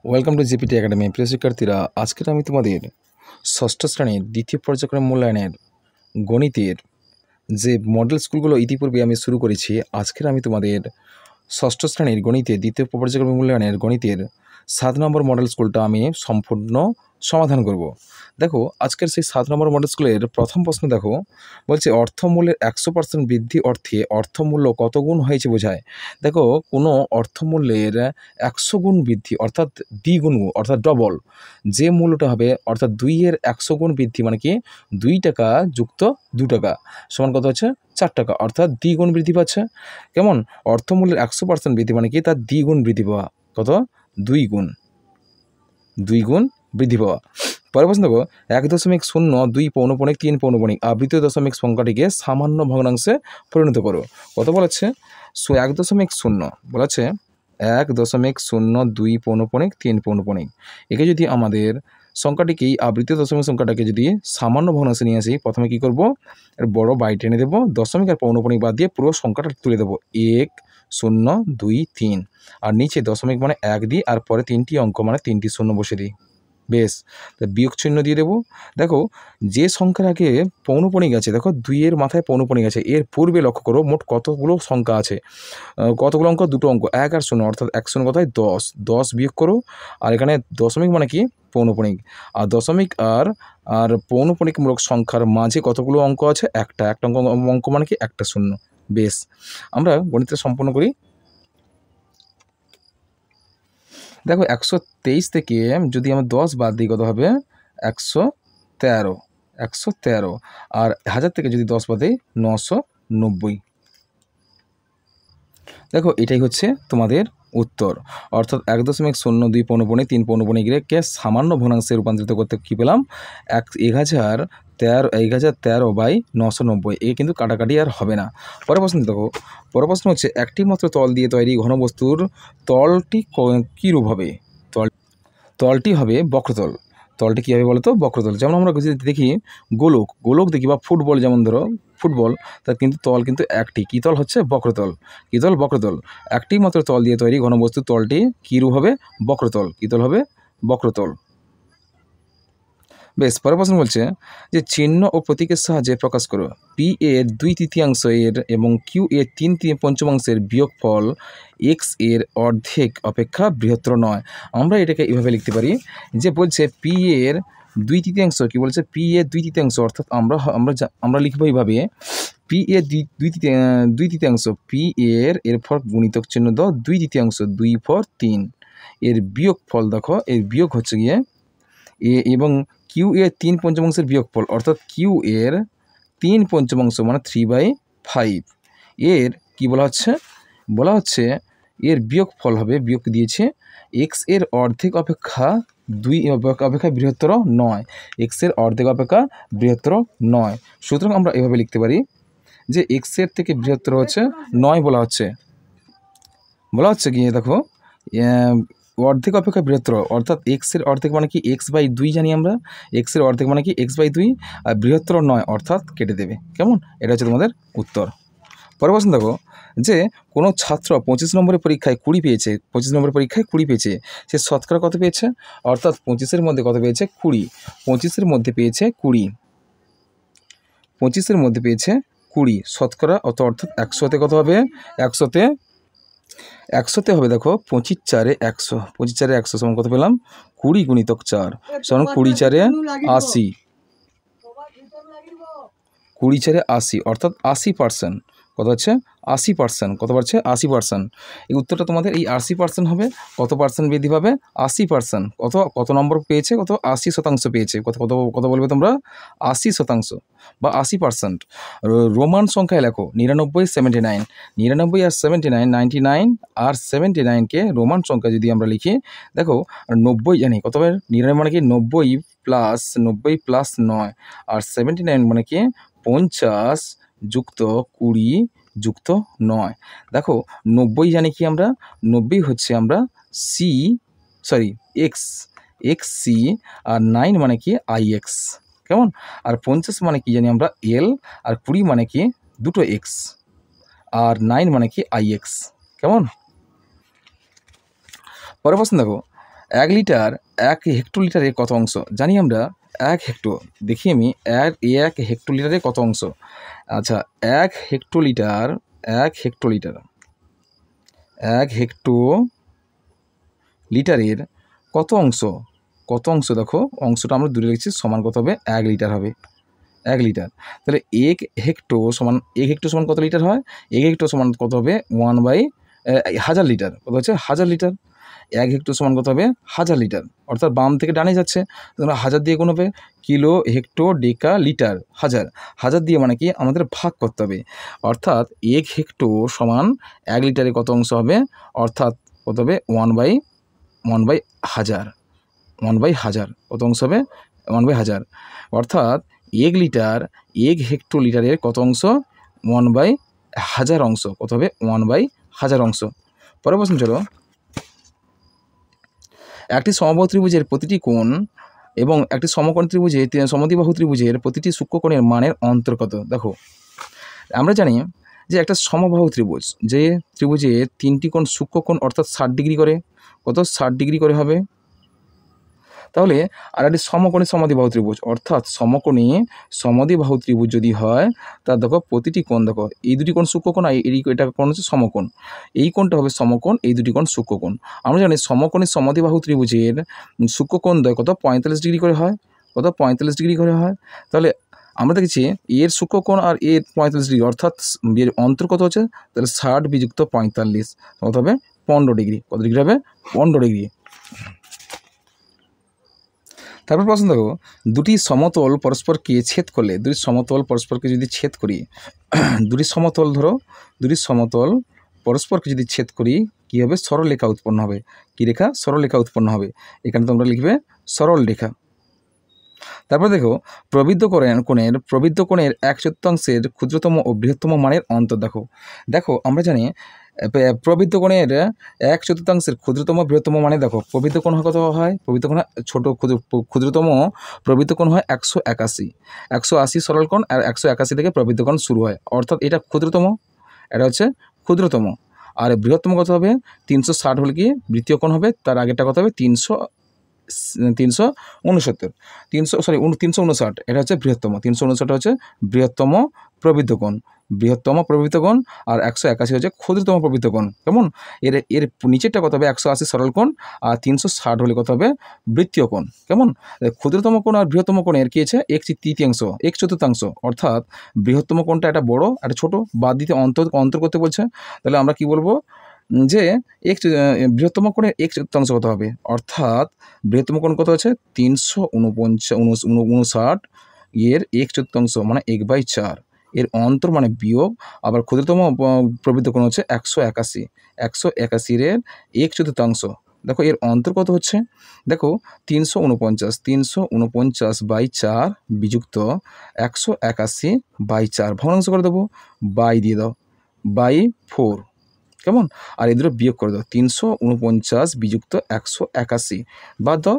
Welcome to GPT academy. প্রিয় শিক্ষার্থীরা, আজকের আমি তোমাদের ষষ্ঠ শ্রেণীর দ্বিতীয় পর্যায়ক্রম মূল্যায়নের গণিতের যে মডেল স্কুলগুলো ইতিপূর্বে আমি শুরু করেছি, আজকের আমি তোমাদের ষষ্ঠ শ্রেণীর গণিতে দ্বিতীয় পর্যায়ক্রম মূল্যায়নের গণিতের 7 নম্বর মডেল স্কুলটা আমি সম্পূর্ণ সমাধান করব। দেখো, আজকের সেই 7 নম্বর মডেল স্কুলের প্রথম প্রশ্ন দেখো, বলছে অর্থমূল্যের 100% বৃদ্ধি অর্থে অর্থমূল্য কত গুণ হয়েছে বোঝায়। দেখো, কোনো অর্থমূল্যের 100 গুণ বৃদ্ধি অর্থাৎ দ্বিগুণ অর্থাৎ ডবল যে মূল্যটা হবে, অর্থাৎ 2-এর 100 গুণ বৃদ্ধি মানে কি 2 টাকা যুক্ত 2 টাকা সমান কত হচ্ছে 4 টাকা, অর্থাৎ দ্বিগুণ বৃদ্ধি পাচ্ছে। কেমন? অর্থমূল্যের 100% বৃদ্ধি মানে কি তার দ্বিগুণ বৃদ্ধি পাওয়া, কত 2 গুণ বৃদ্ধি পাওয়া। পরের প্রশ্ন দেখো, 1.02 পৌনঃপুনিক 3 পৌনঃপুনিক আবৃত দশমিক সংখ্যাটিকে সামান্য ভগ্নাংশে পরিণত করো। কত বলেছে? 1.0 বলেছে 1.02 পৌনঃপুনিক 3 পৌনঃপুনিক। একে যদি আমাদের সংখ্যাটিকে এই আবৃত দশমিক সংখ্যাটাকে যদি সামান্য ভগ্নাংশে নিয়ে আসি, প্রথমে কি করব, এর বড় বাই টেনে দেবো, দশমিক আর পৌনঃপুনিক বাদ দিয়ে পুরো সংখ্যাটা তুলে দেবো 1 0 2 3, আর নিচে দশমিক মানে 1 দিই, আর পরে 3টি অঙ্ক মানে 3টি শূন্য বসে দিই। বেশ, তা বিয়োগ চিহ্ন দিয়ে দেবো। দেখো, যে সংখ্যার আগে পৌনঃপুনিক আছে, দেখো 2-এর মাথায় পৌনঃপুনিক আছে, এর পূর্বে লক্ষ্য করো মোট কতগুলো সংখ্যা আছে, কতগুলো অঙ্ক, দুটো অঙ্ক, 1 আর 0, অর্থাৎ 1 0 কথায় 10 বিয়োগ করো, আর এখানে দশমিক মানে কি পৌনঃপুনিক, আর দশমিক আর আর পৌনঃপুনিকমূলক সংখ্যার মাঝে কতগুলো অঙ্ক আছে, একটা অঙ্ক মানে কি একটা শূন্য। বেশ, আমরা গণিতটা সম্পূর্ণ করি। দেখো, 123 থেকে যদি আমরা 10 বাদ দিই কত হবে 113, আর 1000 থেকে যদি 10 বাদ দিই 990। দেখো, এটাই হচ্ছে তোমাদের উত্তর, অর্থাৎ 1.02 পৌনঃপুনিক 3 পৌনঃপুনিককে সামান্য ভগ্নাংশে রূপান্তরিত করতে কী পেলাম, 1013/990। এ কিন্তু কাটাকাটি আর হবে না। পরের প্রশ্ন দেখো, পরের প্রশ্ন হচ্ছে একটি মাত্র তল দিয়ে তৈরি ঘনবস্তুর তলটি কীরূপ হবে? তলটি হবে বক্রতল। তলটি কী হবে বলো তো? বক্রতল। যেমন আমরা যদি দেখি গোলক দেখি, বা ফুটবল, যেমন ধরো ফুটবল, তার কিন্তু তল কিন্তু একটি, কী তল হচ্ছে বক্রতল। কী তল? বক্রতল। একটি মাত্র তল দিয়ে তৈরি ঘনবস্তুর তলটি কীরূপ হবে? বক্রতল। কী তল হবে? বক্রতল। বেশ, পরের প্রশ্ন বলছে যে চিহ্ন ও প্রতীকের সাহায্যে প্রকাশ করো পি এর 2/3 এর এবং কিউ এর 3/5 বিয়োগফল এক্স এর অর্ধেক অপেক্ষা বৃহত্তর নয়। আমরা এটাকে এভাবে লিখতে পারি যে বলছে পি এর 2/3, কি বলছে পি এর 2/3, অর্থাৎ আমরা লিখবো এইভাবে, পি এর 2/3, পি এর ফর গুণিতক চিহ্ন দাও 2/3, 2/3 এর বিয়োগফল, দেখো এর বিয়োগ হচ্ছে গিয়ে এ, এবং কিউ এর 3/5 বিয়োগফল, অর্থাৎ কিউ এর 3/5 মানে 3/5 এর কি বলা হচ্ছে এর বিয়োগফল হবে, বিয়োগ দিয়েছে এক্স এর অর্ধেক অপেক্ষা বৃহত্তর নয়। এক্স এর অর্ধেক অপেক্ষা বৃহত্তর নয়। সুতরাং আমরা এভাবে লিখতে পারি যে এক্স এর থেকে বৃহত্তর হচ্ছে 9 বলা হচ্ছে গিয়ে, দেখো অর্ধেক অপেক্ষা বৃহত্তর, অর্থাৎ এক্সের অর্ধেক মানে কি x/2 জানি আমরা, এক্সের অর্ধেক মানে কি x/2, আর বৃহত্তর 9, অর্থাৎ কেটে দেবে। কেমন? এটা হচ্ছে তোমাদের উত্তর। পরের প্রশ্ন দেখো, যে কোনো ছাত্র 25 নম্বরের পরীক্ষায় 20 পেয়েছে, 25 নম্বরের পরীক্ষায় 20 পেয়েছে, সে শতকরা কত পেয়েছে? অর্থাৎ 25-এর মধ্যে কত পেয়েছে? 20। 25-এর মধ্যে পেয়েছে 20, 25-এর মধ্যে পেয়েছে 20 শতকরা, অর্থাৎ 100তে কত হবে? 100তে হবে, দেখো 25 4 100, 25 4 100 সমান কত পেলাম? 20 গুণিতক 4 সমান 20 4 80, 20 4 80, অর্থাৎ 80%। কত হচ্ছে? 80%। কত পারছে? 80%। এই উত্তরটা তোমাদের এই 80% হবে। কত পার্সেন্ট বৃদ্ধি পাবে? 80%। কত নম্বর পেয়েছে? কত? 80% পেয়েছে। কত বলবে তোমরা? 80% বা 80%। রোমান সংখ্যায় লেখো 99 79, 99 আর 79, 99 আর 79কে রোমান সংখ্যা যদি আমরা লিখি, দেখো 90 জানি কত হবে? 99 মানে কি 90 প্লাস 9, আর 79 মানে কি 50 যুক্ত 20 যুক্ত 9। দেখো 90 জানি কি আমরা? 90 হচ্ছে আমরা এক্স সি, আর 9 মানে কি IX। কেমন? আর 50 মানে কি জানি আমরা L, আর 20 মানে কি দুটো X, আর 9 মানে কি IX। কেমন? পরের প্রশ্ন দেখো, 1 লিটার 1 হেক্টোলিটারে কত অংশ জানি আমরা। 1 হেক্টো দেখি আমি 1 হেক্টোলিটারে কত অংশ। আচ্ছা 1 হেক্টোলিটার 1 হেক্টোলিটার 1 হেক্টোলিটারের কত অংশ, কত অংশ দেখো অংশটা আমরা দূরে লিখছি, সমান কত হবে 1 লিটার হবে। 1 লিটার তাহলে 1 হেক্টো সমান 1 হেক্টো সমান কত লিটার হয়, 1 হেক্টো সমান কত হবে 1/1000 লিটার, কত হচ্ছে 1000 লিটার। 1 হেক্টো সমান কত হবে 1000 লিটার, অর্থাৎ বাম থেকে ডানে যাচ্ছে, তোমরা 1000 দিয়ে গুণ হবে, কিলো হেক্টো ডেকা লিটার 1000, 1000 দিয়ে মানে কি আমাদের ভাগ করতে হবে, অর্থাৎ 1 হেক্টো সমান 1 লিটারে কত অংশ হবে, অর্থাৎ কত হবে 1/1000, 1/1000 কত অংশ হবে 1/1000, অর্থাৎ 1 লিটার 1 হেক্টোলিটারের কত অংশ 1/1000 অংশ, কত হবে 1/1000 অংশ। পরের প্রশ্ন চলো, একটি সমবাহু ত্রিভুজের প্রতিটি কোণ এবং একটি সমকোণ ত্রিভুজের সমদ্বিবাহু ত্রিভুজের প্রতিটি সূক্ষ্মকোণের মানের অন্তর কত। দেখো আমরা জানি যে একটা সমবাহু ত্রিভুজ, যে ত্রিভুজে 3টি কোণ সূক্ষ্মকোণ অর্থাৎ 60 ডিগ্রি করে, কত 60 ডিগ্রি করে হবে। তাহলে আর একটি সমকোণী সমদ্বিবাহু ত্রিভুজ, অর্থাৎ সমকোণী সমদ্বিবাহু ত্রিভুজ যদি হয় তার দেখো প্রতিটি কোণ, দেখো এই দুটি কোণ সূক্ষ্মকোণ আর এটা কোণ হচ্ছে সমকোণ, এই কোণটা হবে সমকোণ, এই দুটি কোণ সূক্ষ্মকোণ। আমরা জানি সমকোণী সমদ্বিবাহু ত্রিভুজের সূক্ষ্মকোণ দ্বয় কত 45 ডিগ্রি করে হয়, কত 45 ডিগ্রি করে হয়। তাহলে আমরা দেখেছি এর সূক্ষ্মকোণ আর এর 45 ডিগ্রি, অর্থাৎ এর অন্তর কত হচ্ছে, তাহলে 60 বিযুক্ত 45 কত হবে 15 ডিগ্রি, কত ডিগ্রি হবে 15 ডিগ্রি। তারপর প্রশ্ন দেখো, দুটি সমতল পরস্পরকে ছেদ করলে, দুটি সমতল পরস্পরকে যদি ছেদ করি, দুটি সমতল ধরো, দুটি সমতল পরস্পরকে যদি ছেদ করি কী হবে, সরলরেখা উৎপন্ন হবে। কী রেখা, সরলরেখা উৎপন্ন হবে। এখানে তোমরা লিখবে সরল রেখা। তারপর দেখো প্রবৃদ্ধ কোণের 1/4 ক্ষুদ্রতম ও বৃহত্তম মানের অন্তর দেখো। দেখো আমরা জানি প্রবৃদ্ধ কোণের 1/4 ক্ষুদ্রতম বৃহত্তম মানে দেখো প্রবৃদ্ধ কোণ কত হয়, প্রবৃদ্ধ কোণ ছোট ক্ষুদ্রতম প্রবৃদ্ধ কোণ হয় 180, 180 সরল কোণ, আর 181 থেকে প্রবৃদ্ধ কোণ শুরু হয়, অর্থাৎ এটা ক্ষুদ্রতম, এটা হচ্ছে ক্ষুদ্রতম। আর বৃহত্তম কত হবে 360 হলে কি বৃত্তীয় কোণ হবে, তার আগেরটা কত হবে 369, 359, এটা হচ্ছে বৃহত্তম, 359 হচ্ছে বৃহত্তম প্রবৃদ্ধ কোণ, বৃহত্তম প্রবৃদ্ধ কোণ, আর 181 হচ্ছে ক্ষুদ্রতম প্রবৃদ্ধ কোণ। কেমন, এর নিচেরটা কত হবে 180 সরল কোণ, আর 360 হলে কত হবে বৃত্তীয় কোণ। কেমন, ক্ষুদ্রতম কোণ আর বৃহত্তম কোণের কি আছে 1/3, অর্থাৎ বৃহত্তম কোণটা একটা বড় একটা ছোট, বাদ দিতে অন্তর করতে বলছে। তাহলে আমরা কি বলবো যে বৃহত্তম কোণের 1/4 কত হবে, অর্থাৎ বৃহত্তম কোণ কত আছে 359, এর 1/4 মানে 1/4, এর অন্তর মানে বিয়োগ, আবার ক্ষুদ্রতম প্রবৃদ্ধ কোণ হচ্ছে 181, 181 এর 1/4, দেখো এর অন্তর কত হচ্ছে, দেখো 349/4 বিযুক্ত 181/4, ভগ্নাংশ করে দেবো, বাই দিয়ে দাও, বাই 4। কেমন, আর এই দুটো বিয়োগ করে দাও, 349 বিযুক্ত 181 বাদ দাও,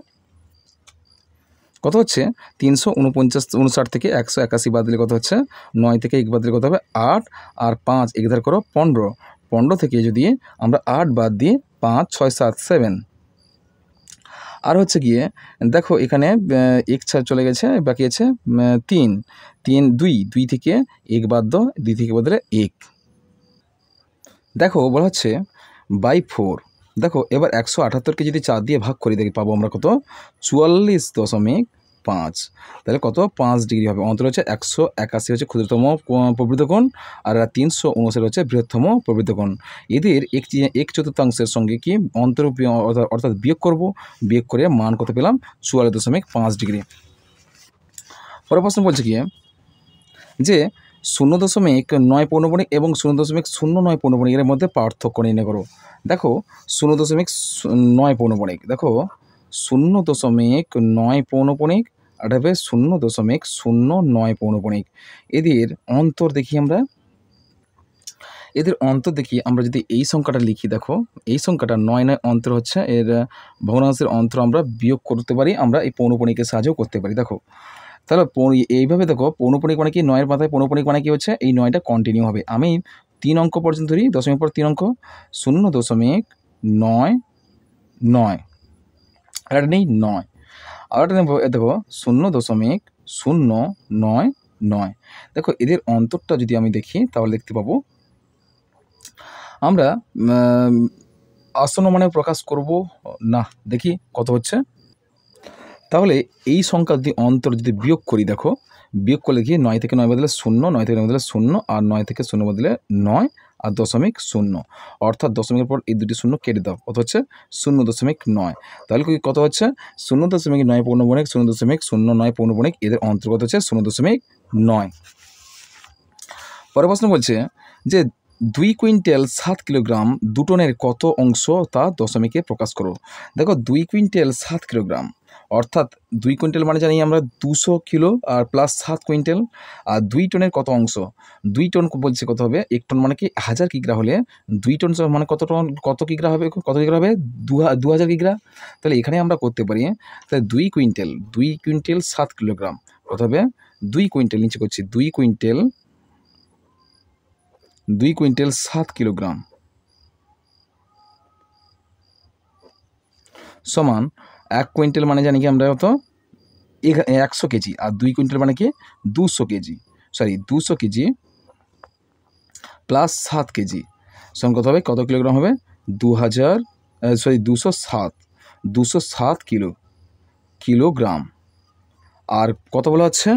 কত হচ্ছে 359 থেকে 181 বাদ দিলে কত হচ্ছে 9 থেকে 1 বাদ দিলে কত হবে 8, আর 5 1 করো 15, 15 থেকে যদি আমরা 8 বাদ দিই 5 6 7 7, আর হচ্ছে গিয়ে দেখো এখানে 1 চলে গেছে, বাকি আছে 3 2 থেকে 1 বাদ দাও, 2 থেকে বাদ দিলে 1, দেখো বলা হচ্ছে বাই 4। দেখো এবার 178কে যদি 4 দিয়ে ভাগ করি দেখি পাবো আমরা কত 44.5, তাহলে কত 5 ডিগ্রি হবে। অন্তর হচ্ছে 181 হচ্ছে ক্ষুদ্রতম প্রবৃদ্ধ কোণ, আর 359 হচ্ছে বৃহত্তম প্রবৃদ্ধ কোণ। এদের 1/4 সঙ্গে কি অন্তর অর্থাৎ বিয়োগ করব, বিয়োগ করে মান কত পেলাম 44.5 ডিগ্রি। পরের প্রশ্ন বলছে কি যে 0.9 পৌনঃপুনিক এবং 0.09 পৌনঃপুনিক এর মধ্যে পার্থক্য নির্ণয় করো। দেখো 0.9 পৌনঃপুনিক, দেখো 0.9 পৌনঃপুনিক আর হবে 0.09 পৌনঃপুনিক। এদের অন্তর দেখি আমরা, এদের অন্তর দেখি আমরা যদি এই সংখ্যাটা লিখি, দেখো এই সংখ্যাটা 9 অন্তর হচ্ছে, এর ভগ্নাংশের অন্তর আমরা বিয়োগ করতে পারি, আমরা এই পৌনঃপুনিকের সাহায্যেও করতে পারি। দেখো তাহলে এইভাবে দেখো পৌনঃপুনিক মানে কি 9-এর মাথায় পৌনঃপুনিক মানে কি হচ্ছে এই 9টা কন্টিনিউ হবে। আমি 3 অঙ্ক পর্যন্ত ধরি, দশমিক পর 3 অঙ্ক 0.99 এটা নেই 9, আর একটা নেব দেখো 0.099। দেখো এদের অন্তরটা যদি আমি দেখি তাহলে দেখতে পাবো আমরা আসন্ন মানে প্রকাশ করব না। দেখি কত হচ্ছে। তাহলে এই সংখ্যা যদি অন্তর যদি বিয়োগ করি, দেখো বিয়োগ করলে কি 9 থেকে 9 বদলে 0, 9 থেকে 9 বদলে 0, আর 9 থেকে 0 বদলে 9, আর 0.0, অর্থাৎ দশমিকের পর এই দুটি শূন্য কেটে দাও, কত হচ্ছে 0.9। তাহলে কত হচ্ছে 0.9 পৌনঃপুনিক 0.09 পৌনঃপুনিক, এদের অন্তর্গত হচ্ছে 0.9। পরের প্রশ্ন বলছে যে 2 কুইন্টাল 7 কিলোগ্রাম 2 টনের কত অংশ তা দশমিকে প্রকাশ করো। দেখো 2 কুইন্টাল 7 কিলোগ্রাম অর্থাৎ 2 কুইন্টাল মানে জানি আমরা 200 কিলো আর প্লাস 7 কুইন্টাল, আর 2 টনের কত অংশ, 2 টন বলছে কত হবে, 1 টন মানে কি 1000 কিগ্রা হলে 2 টন মানে কত টন, কত কিগ্রা হবে, 2000 কিগ্রা। তাহলে এখানে আমরা করতে পারি, তাহলে 2 কুইন্টাল 7 কিলোগ্রাম কত হবে, 2 কুইন্টাল নিচে করছি 2 কুইন্টাল 7 কিলোগ্রাম সমান 1 কুইন্টাল মানে জানি কি আমরা কত 100 কেজি, আর 2 কুইন্টাল মানে কি 200 কেজি, 200 কেজি প্লাস 7 কেজি সমান কত হবে, কত কিলোগ্রাম হবে 207 কিলোগ্রাম। আর কত বলা হচ্ছে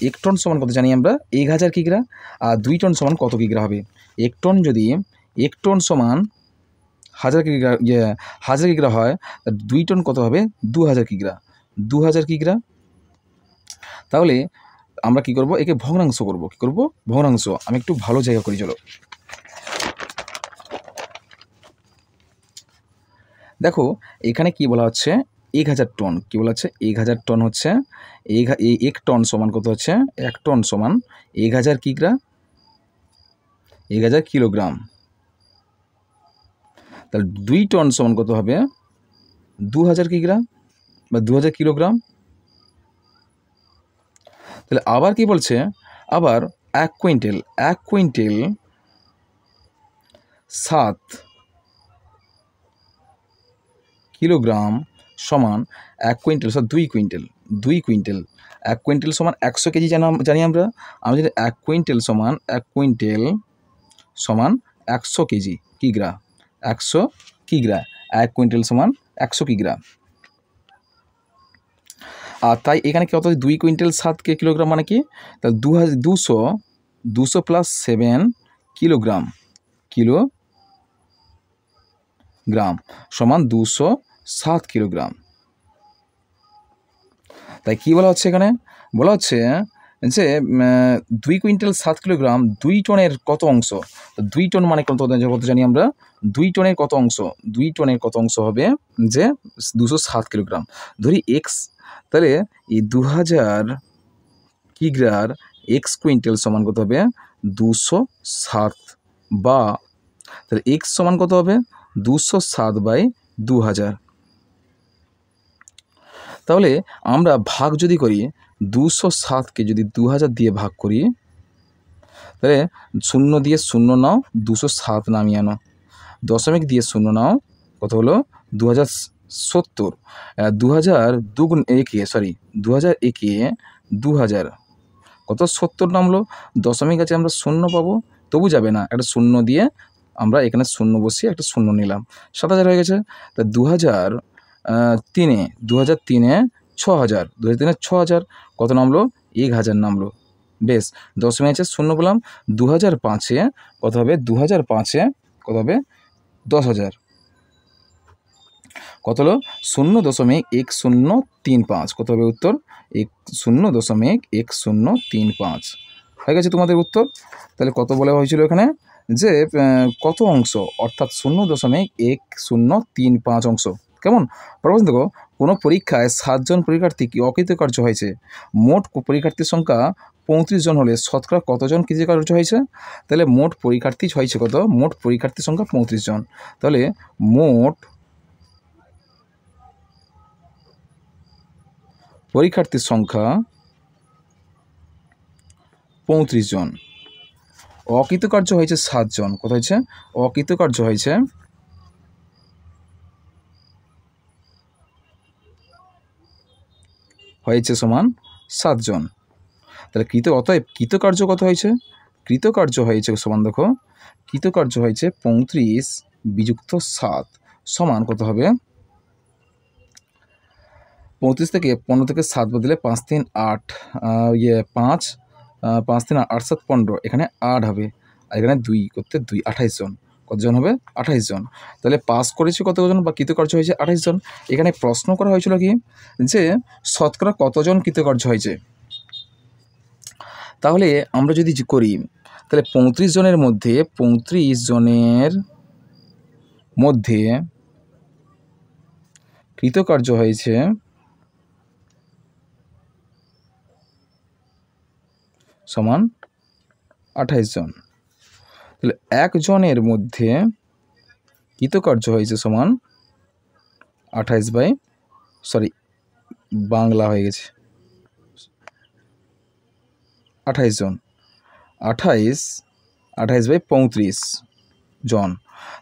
এক টন সমান কত জানি আমরা 1000 কিগ্রা, আর 2 টন সমান কত কিগ্রা হবে, 1 টন সমান 1000 কিগ্রা হয়, 2 টন কত হবে 2000 কিগ্রা। তাহলে আমরা কি করব, একে ভগ্নাংশ করব, কি করব ভগ্নাংশ। আমি একটু ভালো জায়গা করি, চলো দেখো এখানে কি বলা হচ্ছে 1000 টন, কি বলা হচ্ছে 1000 টন হচ্ছে 1 টন সমান কত হচ্ছে, 1 টন সমান 1000 কিগ্রা, 1000 কিলোগ্রাম। তাহলে 2 টন সমান কত হবে 2000 কিগ্রা বা 2000 কিলোগ্রাম। তাহলে আবার কি বলছে, আবার 1 কুইন্টাল 7 কিলোগ্রাম সমান 1 কুইন্টাল 2 কুইন্টাল 1 কুইন্টাল সমান 100 কেজি জানি আমরা যদি 1 কুইন্টাল সমান 100 কেজি কিগ্রা, 100 কিগ্রা, 1 কুইন্টাল সমান 100 কিগ্রা। আর তাই এখানে কত 2 কুইন্টাল 7 কিলোগ্রাম মানে কি, তাহলে 200 প্লাস 7 কিলোগ্রাম সমান 207 কিলোগ্রাম। তাই কি বলা হচ্ছে এখানে, বলা হচ্ছে যে 2 কুইন্টাল 7 কিলোগ্রাম 2 টনের কত অংশ, 2 টন মানে কত জানি আমরা, 2 টনের কত অংশ, 2 টনের কত অংশ হবে যে 207 কিলোগ্রাম ধরি এক্স। তাহলে এই 2000 কিগ্রার এক্স কুইন্টাল সমান কত হবে 207, বা তাহলে এক্স সমান কত হবে 207/2000। তাহলে আমরা ভাগ যদি করি 207কে যদি 2000 দিয়ে ভাগ করি, তাহলে 0 দিয়ে 0 নাও 207 নামিয়ে আনো, দশমিক দিয়ে 0 নাও, কত হলো 2070, 2000 দুগুণ একে 2000 কত 70 নামলো, দশমিক আছে আমরা 0 পাবো, তবু যাবে না, একটা 0 দিয়ে আমরা এখানে 0 বসিয়ে একটা 0 নিলাম, 7000 হয়ে গেছে। তা 2003 6000, 6000 কত নামলো 1000 নামলো, বেশ দশমিক আছে 0 বললাম। 2005-এ কত হবে, 2005-এ কত হবে 10,000, কত হলো 0.1035, কত হবে উত্তর 0.1035 হয়ে গেছে তোমাদের উত্তর। তাহলে কত বলা হয়েছিল এখানে যে কত অংশ, অর্থাৎ 0.1035 অংশ। কেমন প্রশ্ন, দেখো কোনো পরীক্ষায় 7 জন পরীক্ষার্থী অকৃতকার্য হয়েছে, মোট পরীক্ষার্থীর সংখ্যা 35 জন হলে শতকরা কতজন কৃতকার্য হয়েছে। তাহলে মোট পরীক্ষার্থী হয়েছে কত, মোট পরীক্ষার্থীর সংখ্যা 35 জন, তাহলে মোট পরীক্ষার্থীর সংখ্যা 35 জন, অকৃতকার্য হয়েছে 7 জন, কত হয়েছে অকৃতকার্য হয়েছে হয়েছে সমান 7 জন। তাহলে অতএব কৃতকার্য কত হয়েছে? কৃতকার্য হয়েছে সমান, দেখো কৃতকার্য হয়েছে 35 বিযুক্ত 7 সমান কত হবে? 35 থেকে 15 থেকে 7 বাদ দিলে 5 3 8 5 5 3 8 7 15, এখানে 8 হবে, আর এখানে 2 করতে 2 28 জন। কতজন হবে? 28 জন। তাহলে পাস করেছে কতজন বা কৃতকার্য হয়েছে? 28 জন। এখানে প্রশ্ন করা হয়েছিল কি যে শতকরা কতজন কৃতকার্য হয়েছে। তাহলে আমরা যদি করি তাহলে 35 জনের মধ্যে 35 জনের মধ্যে কৃতকার্য হয়েছে সমান 28 জন। তাহলে একজনের মধ্যে কৃতকার্য হয়েছে সমান 28 বাংলা হয়ে গেছে 28 জন। 28/35 জন।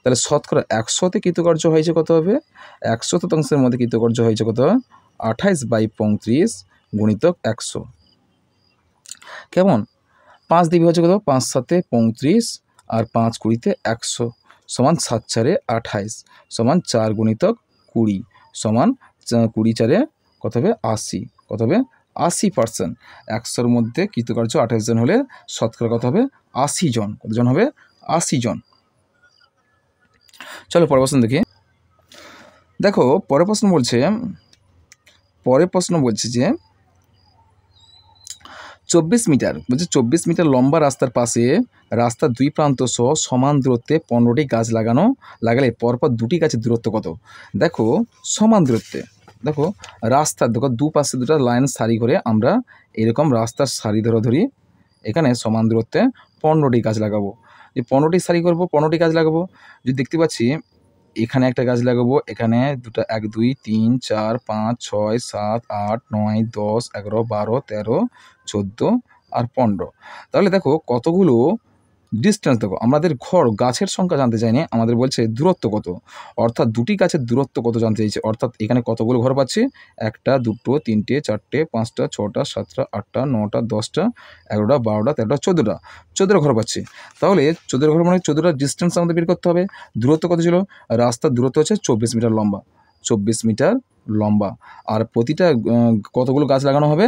তাহলে শতকরা 100তে কৃতকার্য হয়েছে কত হবে? 100 শতাংশের মধ্যে কৃতকার্য হয়েছে কত? 28/35 গুণিতক 100। কেমন? 5 দিয়ে হচ্ছে কত? 5 7 35 আর 5 20 100 সমান 7 4 28 সমান 4 গুণিতক 20 সমান 20 4 কত হবে? 80। কত হবে? 80%। 100-র মধ্যে কৃতকার্য 28 জন হলে শতকরা কত হবে? 80 জন। কতজন হবে? 80 জন। চলো পরের প্রশ্ন দেখি। দেখো পরের প্রশ্ন বলছে যে 24 মিটার বলছে 24 মিটার লম্বা রাস্তার পাশে রাস্তার 2 প্রান্ত সহ সমান দূরত্বে 15টি গাছ লাগালে পরপর 2টি গাছের দূরত্ব কত? দেখো সমান দূরত্বে, দেখো রাস্তার দেখো দুপাশে 2টা লাইন সারি করে আমরা এরকম রাস্তার সারি ধরি, এখানে সমান দূরত্বে 15টি গাছ লাগাবো। যে 15টি সারি করব, 15টি গাছ লাগাবো। যদি দেখতে পাচ্ছি এখানে একটা গাছ লাগাবো, এখানে দুটো 1 2 3 4 5 6 7 8 9 10 11 12 13 14 আর 15। তাহলে দেখো কতগুলো ডিস্টেন্স, দেখো আমাদের গাছের সংখ্যা জানতে চাইনি, আমাদের বলছে দূরত্ব কত, অর্থাৎ 2টি গাছের দূরত্ব কত জানতে চাইছে। অর্থাৎ এখানে কতগুলো ঘর পাচ্ছি? 1টা 2টো 3টে 4টে 5টা 6টা 7টা 8টা 9টা 10টা 11টা 12টা 13টা 14টা ঘর পাচ্ছি। তাহলে 14 ঘর মানে 14টা ডিস্টেন্স আমাদের বের করতে হবে। দূরত্ব কত ছিল? রাস্তার দূরত্ব হচ্ছে 24 মিটার লম্বা, 24 মিটার লম্বা। আর প্রতিটা কতগুলো গাছ লাগানো হবে?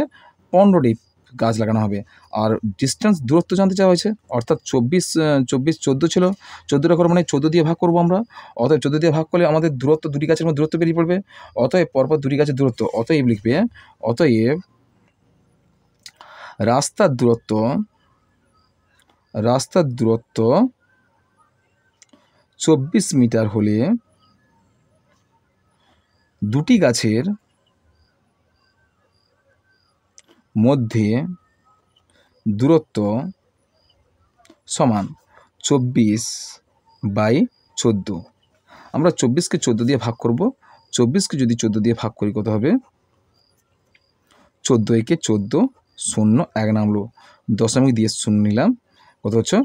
15টি গাছ লাগানো হবে। আর ডিস্টেন্স দূরত্ব জানতে চাওয়া হয়েছে, অর্থাৎ 24 14 ছিল, 14টা ঘর মানে 14 দিয়ে ভাগ করবো আমরা। অতএব 14 দিয়ে ভাগ করলে আমাদের দূরত্ব 2টি গাছের মধ্যে দূরত্ব বেরিয়ে পড়বে। অতএব পরপর 2টি গাছের দূরত্ব, অতএব লিখবে রাস্তার দূরত্ব 24 মিটার হলে 2টি গাছের মধ্যে দূরত্ব সমান 24/14। আমরা 24কে 14 দিয়ে ভাগ করব। 24কে যদি 14 দিয়ে ভাগ করি কত হবে? 14 একে 14, 0 1 নামলো, দশমিক দিয়ে 0 নিলাম, কত হচ্ছে?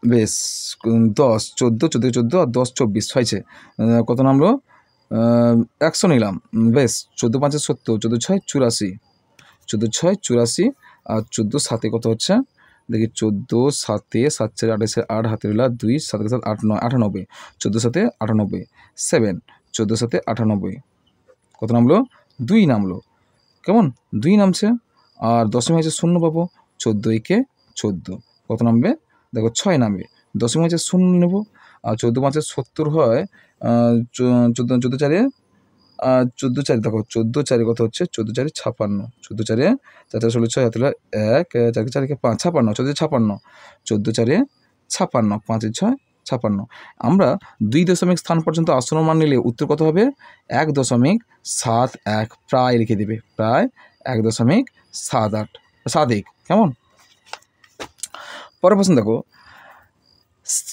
বেশ 10 14 14 14 আর 10 24 হয়েছে, কত নামলো? 100 নিলাম। বেশ 14 5 70, 14 6 84, 14 6 84 আর 14 7 কত হচ্ছে? দেখি 14 7 7 4 28 8 হাতে রইলা 2 7 7 8 9 98, 14 7 98 7, 14 7 98 কত নামলো? 2 নামলো। কেমন? 2 নামছে। আর দশমিক হয়েছে 0 পাবো, 14 একে 14 কত নামবে? দেখো 6 নামবে। দশমিক হয়েছে 0 নেব। আর 14 5 70 হয়, 14 4 14 4 দেখো 14 4 কত হচ্ছে? 14 4 56, 14 4 4 16 6 হাতে 1 4 4 5 56, 14 56, 14 4 56, 5 6 56। আমরা 2 দশমিক স্থান পর্যন্ত আসন্ন মান নিলে উত্তর কত হবে? 1.71, প্রায় লিখে দেবে, প্রায় 1.71। কেমন? পরের প্রশ্ন দেখো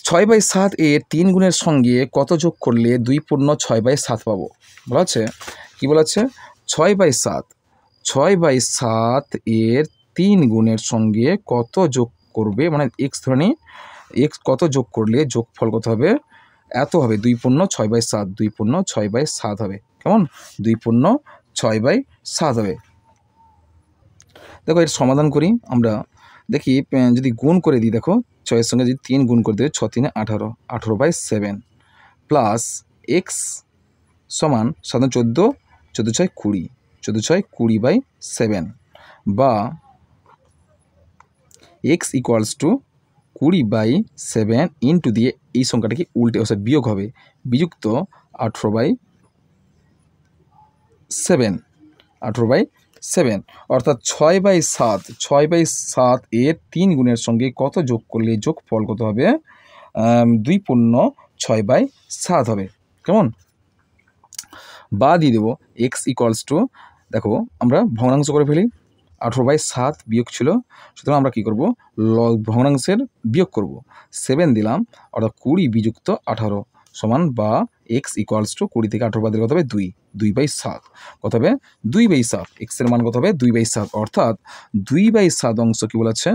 6/7 এর 3 গুণের সঙ্গে কত যোগ করলে 2 পূর্ণ 6/7 পাবো? বলা হচ্ছে কি? বলা হচ্ছে 6/7 এর 3 গুণের সঙ্গে কত যোগ করবে, মানে এক্স ধরে নিই, এক্স কত যোগ করলে যোগফল কত হবে? এত হবে, 2 পূর্ণ 6/7, 2 পূর্ণ 6/7 হবে। কেমন 2 × 6/7 হবে। দেখো এর সমাধান করি আমরা, দেখি যদি গুণ করে দিই, দেখো 6-এর সঙ্গে যদি 3 গুণ করে দেবে, 6 × 3 = 18, 18/7 প্লাস এক্স সমান 14, 14 × 6 = 20, 14 × 6 = 20/7 বা এক্স ইকুয়ালস টু 20/7 ইন্টু দিয়ে এই সংখ্যাটা কি উল্টে বিয়োগ হবে, বিযুক্ত 18/7, 18/7 অর্থাৎ 6/7, 6/7 এর 3 গুণের সঙ্গে কত যোগ করলে যোগফল কত হবে, 2 × 6/7 হবে। কেমন, বা দিয়ে দেবো এক্স ইকুয়ালস টু, দেখো আমরা ভগ্নাংশ করে ফেলি, 18/7 বিয়োগ ছিল, সুতরাং আমরা কী করবো, ভগ্নাংশের বিয়োগ করব, 7 দিলাম, অর্থাৎ 20 বিযুক্ত 18 সমান, বা এক্স ইকুয়ালস টু 20 থেকে 18 বাদ দিলে কত হবে 2, 2/7 কত হবে 2/7, এক্সের মান কত হবে 2/7, অর্থাৎ 2/7 অংশ কী বলেছে,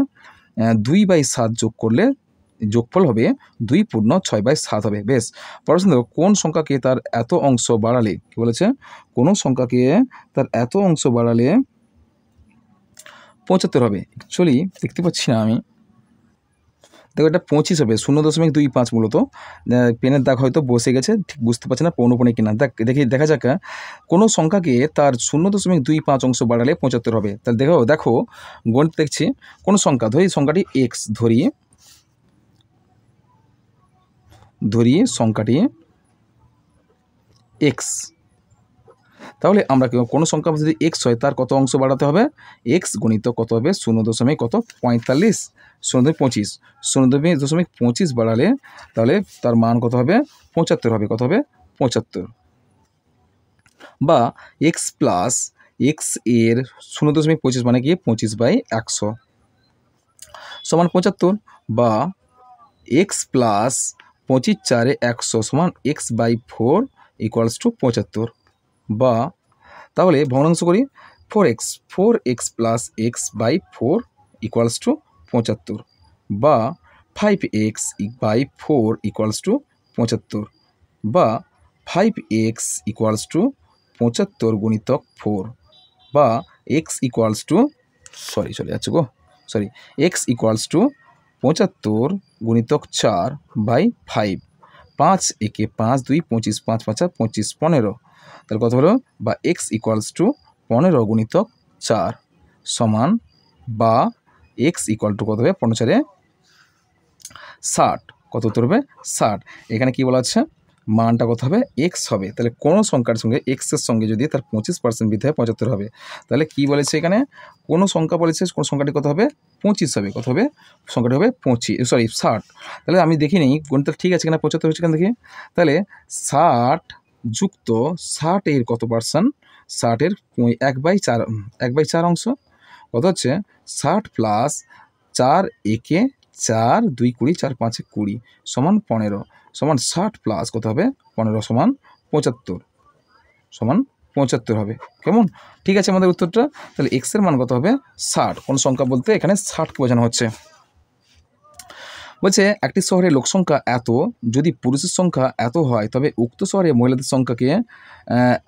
2/7 যোগ করলে যোগফল হবে 2 × 6/7 হবে। বেশ, প্রশ্ন দেখো কোন সংখ্যাকে তার এত অংশ বাড়ালে, কী বলেছে, কোনো সংখ্যাকে তার এত অংশ বাড়ালে 75 হবে। অ্যাকচুয়ালি দেখতে পাচ্ছি না আমি, দেখো এটা 25 হবে, 0.25 মূলত, পেনের দাগ হয়তো বসে গেছে, ঠিক বুঝতে পারছি না পৌনপনে কিনা, দেখা যাক কোনো সংখ্যাকে তার 0.25 অংশ বাড়ালে 75 হবে। তাহলে দেখো গণিত দেখছি, কোনো সংখ্যা ধরি, সংখ্যাটি এক্স ধরি সংখ্যাটি এক্স, তাহলে আমরা কোনো সংখ্যা যদি এক্স হয় তার কত অংশ বাড়াতে হবে, এক্স গুণিত কত হবে 0.45, 0.25, 0.25 বাড়ালে তাহলে তার মান কত হবে 75 হবে, কত হবে 75, বা এক্স প্লাস এক্স এর 0.25 মানে কি 25/100 সমান 75, বা এক্স প্লাস 25 × 4 = 100 সমান x/4 ইকুয়ালস টু 75, বা তাহলে ভগ্নাংশ করি, 4x plus x/4 equals to 75, বা 5x/4 ইকুয়ালস টু 75, বা 5x ইকুয়ালস টু 75 গুণিতক 4, বা x equals to x equals to 75 গুণিতক 4/5, 5 একে 5, 2 25, 5 5 25, 15, তাহলে কত হলো, বা এক্স ইকুয়ালস টু 15 গুণিতক 4 সমান, বা এক্স ইকুয়াল টু কত হবে 15 × 4 = 60, কত উত্তর হবে 60। এখানে কি বলা আছে, মানটা কত হবে এক্স হবে, তাহলে কোনো সংখ্যার সঙ্গে এক্সের সঙ্গে যদি তার 25% বৃদ্ধি হয় 75 হবে, তাহলে কি বলেছে এখানে, কোনো সংখ্যা বলেছে কোন সংখ্যাটি কত হবে 25 হবে, কত হবে সংখ্যাটি হবে 60। তাহলে আমি দেখি নিই গণিতটা ঠিক আছে কিনা, 75 হচ্ছে কিনা দেখি, তাহলে 60 যুক্ত 60 এর কত পার্সেন্ট, 60 এর 1/4 অংশ, কত হচ্ছে 60 প্লাস 4 একে 4, 2 20, 4 5 20 সমান 15, সমান 60 প্লাস কত হবে 15 সমান 75, সমান 75 হবে। কেমন, ঠিক আছে আমাদের উত্তরটা। তাহলে এক্সের মান কত হবে 60, কোন সংখ্যা বলতে এখানে 60কে বোঝানো হচ্ছে। বলছে একটি শহরে লোক সংখ্যা এত, যদি পুরুষের সংখ্যা এত হয় তবে উক্ত শহরে মহিলাদের সংখ্যাকে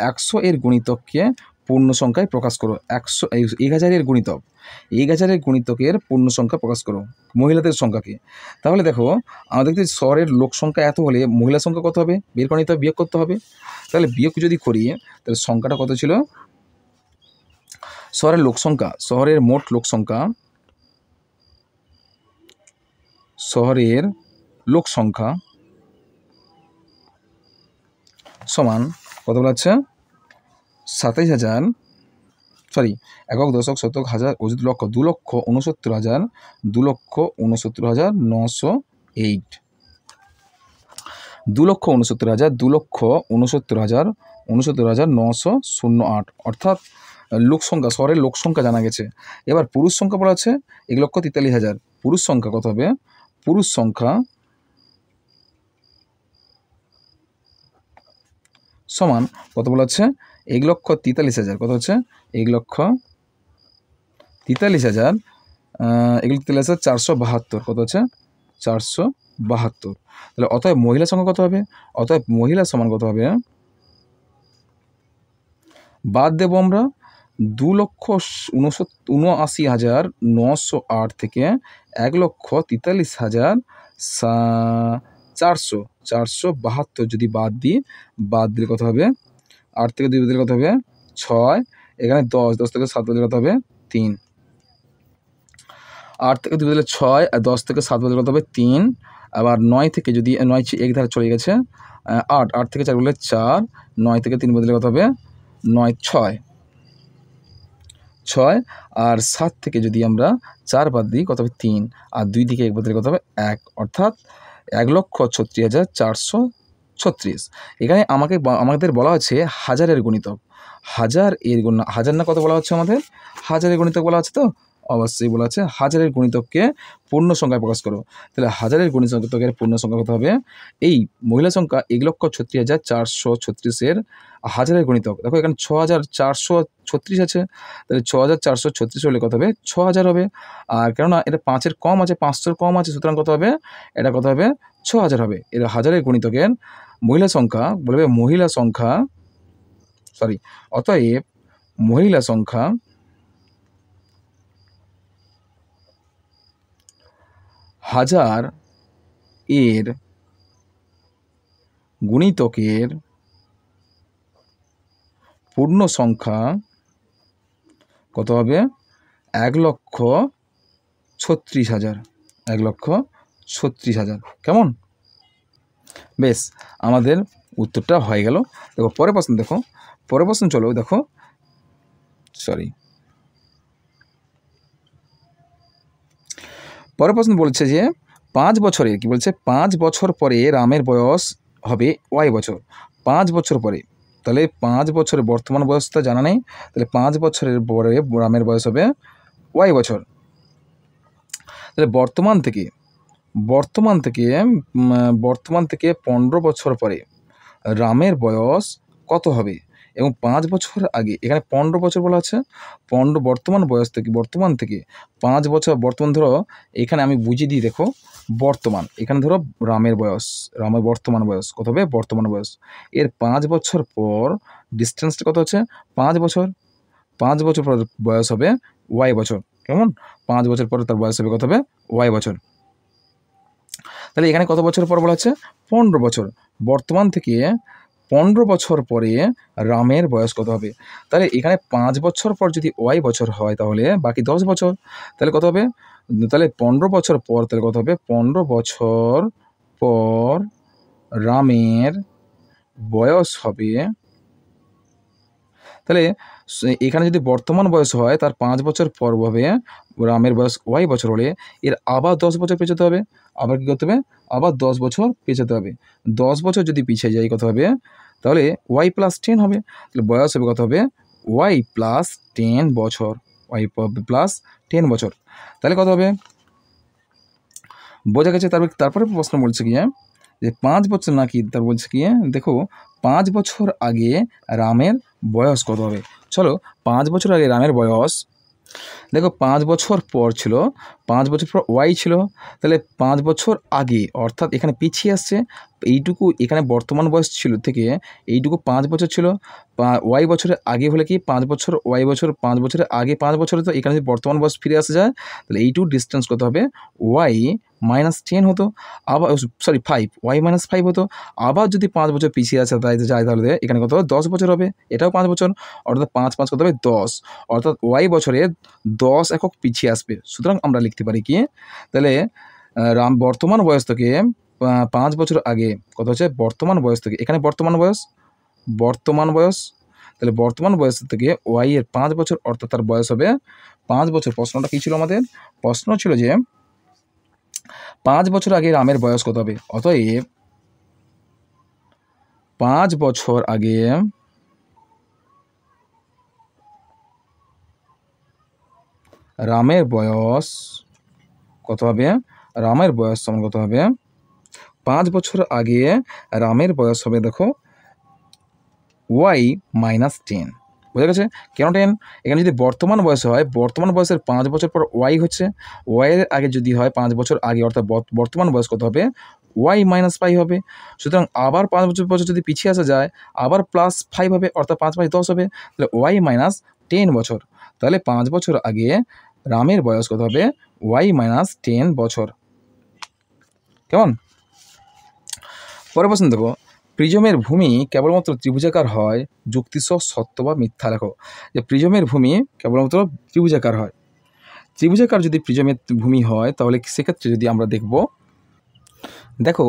100 এর গুণিতককে পূর্ণ সংখ্যায় প্রকাশ করো। 1000 এর গুণিতক, 1000 এর গুণিতকের পূর্ণ সংখ্যা প্রকাশ করো মহিলাদের সংখ্যাকে। তাহলে দেখো আমাদের শহরের লোক সংখ্যা এত হলে মহিলা সংখ্যা কত হবে বের করে নিতে হবে, বিয়োগ করতে হবে। তাহলে বিয়োগ যদি করি তাহলে সংখ্যাটা কত ছিল, শহরের লোক সংখ্যা, শহরের মোট লোক সংখ্যা, শহরের লোক সংখ্যা সমান কত বলা হচ্ছে 27,000, একক দশক শতক হাজার অযুত লক্ষ, 2,69,000, 2,69,908, 2,69,000, 2,69,908, অর্থাৎ লোক সংখ্যা, শহরের লোক সংখ্যা জানা গেছে। এবার পুরুষ সংখ্যা বলা আছে 1,43,000, পুরুষ সংখ্যা কত হবে, পুরুষ সংখ্যা সমান কত বলা হচ্ছে 1,43,000, কত হচ্ছে 1,43,000, 1,43,472, কত হচ্ছে 472। তাহলে অতএব মহিলা সংখ্যা কত হবে, অতএব মহিলা সমান কত হবে বাদ দেব আমরা 2,79,908 থেকে 1,43,472 যদি বাদ দিলে কত হবে? 8 থেকে 2 দিলে কত হবে? 6, এখানে 10 থেকে 7 দিলে কত হবে? 3। 8 থেকে 2 দিলে 6, আর 10 থেকে 7 দিলে কত হবে? 3। আবার 9 থেকে যদি 9 এক ধারে চলে গেছে, 8 থেকে 4 বললে 4, 9 থেকে 3 বদলে কত হবে? 9, 6, আর 7 থেকে যদি আমরা 4 বাদ দিই কত হবে? 3, আর 2 থেকে 1 বদলে কত হবে? 1, অর্থাৎ 1,36,436। এখানে আমাদের বলা হচ্ছে হাজারের গণিতক। হাজার না কত বলা হচ্ছে আমাদের? হাজারের গণিতক বলা হচ্ছে তো? অবশ্যই বলা আছে হাজারের গণিতককে পূর্ণ সংখ্যায় প্রকাশ করো। তাহলে হাজারের গণিতকের পূর্ণ সংখ্যা কত হবে? এই মহিলা সংখ্যা 1,36,436-এর হাজারের গণিতক। দেখো এখানে 6,436 আছে, তাহলে 6,436 হলে কত হবে? 6,000 হবে। আর কেননা এটা 5-এর কম আছে, 500-এর কম আছে, সুতরাং কত হবে? এটা কত হবে? 6,000 হবে। এর হাজারের গণিতকের মহিলা সংখ্যা বলবে অতএব মহিলা সংখ্যা হাজার এর গুণিতকের পূর্ণ সংখ্যা কত হবে? 1,36,000। 1,36,000। কেমন? বেশ, আমাদের উত্তরটা হয়ে গেল। দেখো পরের প্রশ্ন, চলো দেখো। পরের প্রশ্ন বলছে যে 5 বছরের, কি বলছে? 5 বছর পরে রামের বয়স হবে y বছর। 5 বছর পরে, তাহলে 5 বছরের বর্তমান বয়সটা জানা নেই, তাহলে 5 বছরের পরে রামের বয়স হবে y বছর। তাহলে বর্তমান থেকে 15 বছর পরে রামের বয়স কত হবে? এবং 5 বছর আগে, এখানে 15 বছর বলা আছে, বর্তমান থেকে 5 বছর, বর্তমান ধরো, এখানে আমি বুঝিয়ে দিই, দেখো বর্তমান, এখানে ধরো রামের বর্তমান বয়স কত হবে? বর্তমান বয়স এর 5 বছর পর ডিস্টেন্সটা কত হচ্ছে? 5 বছর। 5 বছর পর বয়স হবে y বছর। কেমন? 5 বছর পরে তার বয়স হবে কত হবে? y বছর। তাহলে এখানে কত বছর পর বলা হচ্ছে? 15 বছর। বর্তমান থেকে 15 বছর পরে রামের বয়স কত হবে? তাহলে এখানে 5 বছর পর যদি y বছর হয়, তাহলে বাকি 10 বছর, তাহলে কত হবে? তাহলে 15 বছর পর, তাহলে কত হবে? 15 বছর পর রামের বয়স হবে, তাহলে এখানে যদি বর্তমান বয়স হয়, তার 5 বছর পর হবে রামের বয়স y বছর হলে এর আবার 10 বছর পেছাতে হবে। আবার কী করতে হবে? আবার 10 বছর পেছাতে হবে। 10 বছর যদি পিছিয়ে যায় কত হবে? তাহলে y + 10 হবে। তাহলে বয়স হবে কত হবে? y + 10 বছর। y + 10 বছর। তাহলে কত হবে? বোঝা গেছে? তারপরে প্রশ্ন বলছে কি যে 5 বছর নাকি, তার বলছে কি দেখো 5 বছর আগে রামের বয়স কত হবে? চলো 5 বছর আগে রামের বয়স, দেখো 5 বছর পর ছিল, 5 বছর পর y ছিল, তাহলে 5 বছর আগে, অর্থাৎ এখানে পিছিয়ে আসছে এইটুকু, এখানে বর্তমান বয়স ছিল থেকে এইটুকু 5 বছর ছিল, y বছরের আগে হলে কি 5 বছর, y বছর 5 বছরের আগে 5 বছরে, তো এখানে যদি বর্তমান বয়স ফিরে আসা যায়, তাহলে এইটুকু ডিস্টেন্স কত হবে? y - 10 হতো। আবার 5, y - 5 হতো। আবার যদি 5 বছর পিছিয়ে আসা যায়, তাহলে এখানে কত হবে? 10 বছর হবে। এটাও 5 বছর, অর্থাৎ 5 5 কত হবে? 10, অর্থাৎ y বছরে 10 একক পিছিয়ে আসবে। সুতরাং আমরা লিখতে পারি কি, তাহলে বর্তমান বয়স থেকে 5 বছর আগে কত হচ্ছে? বর্তমান বয়স থেকে, এখানে বর্তমান বয়স, তাহলে বর্তমান বয়স থেকে y এর 5 বছর, অর্থাৎ তার বয়স হবে 5 বছর। প্রশ্নটা কী ছিল আমাদের? প্রশ্ন ছিল যে 5 বছর আগে রামের বয়স কত হবে? অতএব 5 বছর আগে রামের বয়স কত হবে? রামের বয়স সমান কত হবে? 5 বছর আগে রামের বয়স হবে, দেখো y - 10। বোঝা গেছে? কেন 10? এখানে যদি বর্তমান বয়স হয়, বর্তমান বয়সের 5 বছর পর y হচ্ছে, y এর আগে যদি হয় 5 বছর আগে, অর্থাৎ বর্তমান বয়স কত হবে? ওয়াই মাইনাস পাই হবে। সুতরাং আবার 5 বছর যদি পিছিয়ে আসা যায় আবার +5 হবে, অর্থাৎ 5 + 10 হবে, তাহলে ওয়াই মাইনাস 10 বছর। তাহলে 5 বছর আগে রামের বয়স কত হবে? ওয়াই মাইনাস 10 বছর। কেমন? পরের প্রশ্ন দেখো, প্রিজমের ভূমি কেবলমাত্র ত্রিভুজাকার হয়, যুক্তিসহ সত্য বা মিথ্যা লেখো। যে প্রিজমের ভূমি কেবলমাত্র ত্রিভুজাকার হয়। ত্রিভুজাকার যদি প্রিজমের ভূমি হয় তাহলে সেক্ষেত্রে যদি আমরা দেখো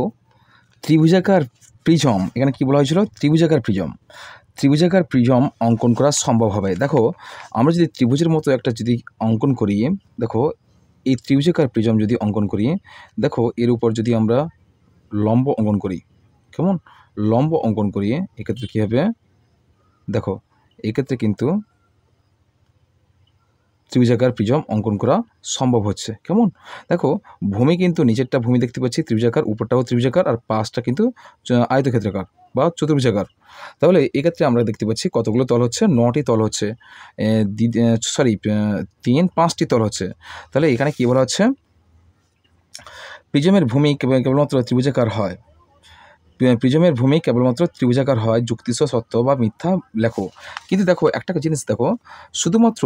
ত্রিভুজাকার প্রিজম, এখানে কি বলা হয়েছিল? ত্রিভুজাকার প্রিজম। ত্রিভুজাকার প্রিজম অঙ্কন করা সম্ভব হবে। দেখো আমরা যদি ত্রিভুজের মতো একটা যদি অঙ্কন করি, দেখো এই ত্রিভুজাকার প্রিজম যদি অঙ্কন করি, দেখো এর উপর যদি আমরা লম্ব অঙ্কন করি, কেমন? লম্ব অঙ্কন করি, এক্ষেত্রে কী হবে? দেখো এক্ষেত্রে কিন্তু ত্রিভুজাকার প্রিজম অঙ্কন করা সম্ভব হচ্ছে। কেমন? দেখো ভূমি কিন্তু নিচেরটা ভূমি দেখতে পাচ্ছি ত্রিভুজাকার, উপরটাও ত্রিভুজাকার, আর পাশটা কিন্তু আয়তক্ষেত্রাকার বা চতুর্ভুজাকার। তাহলে এক্ষেত্রে আমরা দেখতে পাচ্ছি কতগুলো তল হচ্ছে? 9টি তল হচ্ছে, 5টি তল হচ্ছে। তাহলে এখানে কী বলা হচ্ছে? প্রিজমের ভূমি কেবলমাত্র ত্রিভুজাকার হয়। প্রিজমের ভূমি কেবলমাত্র ত্রিভুজাকার হয়, যুক্তিসহ সত্য বা মিথ্যা লেখো। কিন্তু দেখো একটা জিনিস দেখো, শুধুমাত্র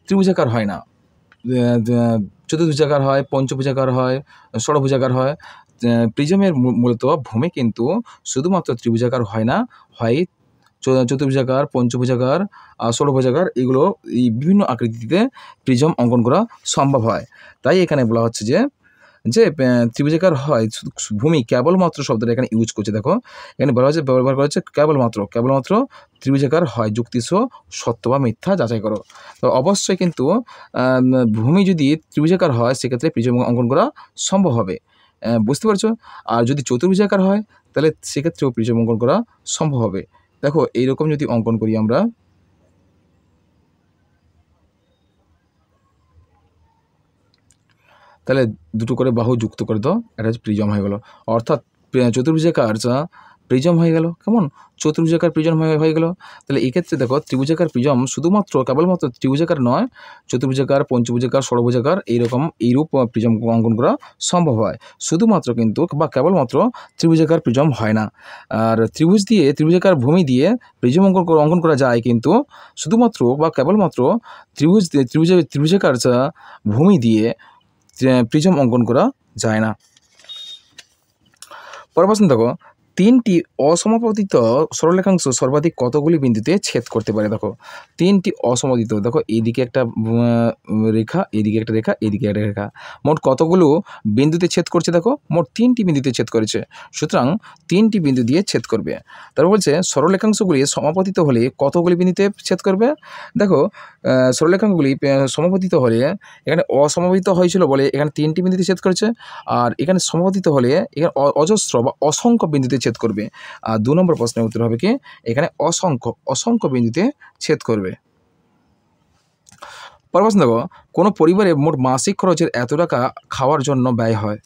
ত্রিভুজাকার হয় না, চতুর্ভুজাকার হয়, পঞ্চভুজাকার হয়, ষড়ভুজাকার হয়। প্রিজমের মূলত ভূমি কিন্তু শুধুমাত্র ত্রিভুজাকার হয় না, হয় চতুর্ভুজাকার, পঞ্চভুজাকার, ষড়ভুজাকার, এগুলো এই বিভিন্ন আকৃতিতে প্রিজম অঙ্কন করা সম্ভব হয়। তাই এখানে বলা হচ্ছে যে ত্রিভুজাকার হয় ভূমি, কেবলমাত্র শব্দটা এখানে ইউজ করছে। দেখো এখানে বলা হচ্ছে, ব্যবহার করা হচ্ছে কেবলমাত্র ত্রিভুজাকার হয়, যুক্তিসহ সত্য বা মিথ্যা যাচাই করো। তো অবশ্যই কিন্তু ভূমি যদি ত্রিভুজাকার হয় সেক্ষেত্রে প্রিজম অঙ্কন করা সম্ভব হবে, বুঝতে পারছো? আর যদি চতুর্ভুজাকার হয় তাহলে সেক্ষেত্রেও প্রিজম অঙ্কন করা সম্ভব হবে। দেখো এইরকম যদি অঙ্কন করি আমরা, তাহলে দুটো করে বাহু যুক্ত করে দাও, এটা হচ্ছে প্রিজম হয়ে গেল। অর্থাৎ চতুর্ভুজাকার প্রিজম হয়ে গেল। কেমন? চতুর্ভুজাকার প্রিজম হয়ে গেল। তাহলে এক্ষেত্রে দেখো ত্রিভুজাকার প্রিজম কেবলমাত্র ত্রিভুজাকার নয়, চতুর্ভুজাকার, পঞ্চভুজাকার, ষড়ভুজাকার এইরূপ প্রিজম অঙ্কন করা সম্ভব হয়। শুধুমাত্র কিন্তু বা কেবলমাত্র ত্রিভুজাকার প্রিজম হয় না। আর ত্রিভুজাকার ভূমি দিয়ে প্রিজম অঙ্কন করা যায়, কিন্তু শুধুমাত্র বা কেবলমাত্র ত্রিভুজাকার ভূমি দিয়ে প্রিজম অঙ্কন করা যায় না। পরের প্রশ্ন দেখো, 3টি অসমাপতিত সরলরেখাংশ সর্বাধিক কতগুলি বিন্দুতে ছেদ করতে পারে? দেখো 3টি অসমাপতিত, দেখো এইদিকে একটা রেখা, এদিকে একটা রেখা, এদিকে একটা রেখা, মোট কতগুলো বিন্দুতে ছেদ করছে? দেখো মোট 3টি বিন্দুতে ছেদ করেছে। সুতরাং 3টি বিন্দু দিয়ে ছেদ করবে। তারপর বলছে সরলরেখাংশগুলি সমাপতিত হলে কতগুলি বিন্দুতে ছেদ করবে? দেখো সরলরেখাংশগুলি সমাপতিত হলে, এখানে অসমাপতিত হয়েছিল বলে এখানে 3টি বিন্দুতে ছেদ করেছে, আর এখানে সমাপতিত হলে এখানে অজস্র বা অসংখ্য বিন্দুতে ছেদ করবে। আর 2 নম্বর প্রশ্নের উত্তর হবে কি? এখানে অসংখ্য বিন্দুতে ছেদ করবে। পরের প্রশ্ন দেখো, কোনো পরিবারে মোট মাসিক খরচের এত টাকা খাওয়ার জন্য ব্যয় হয়,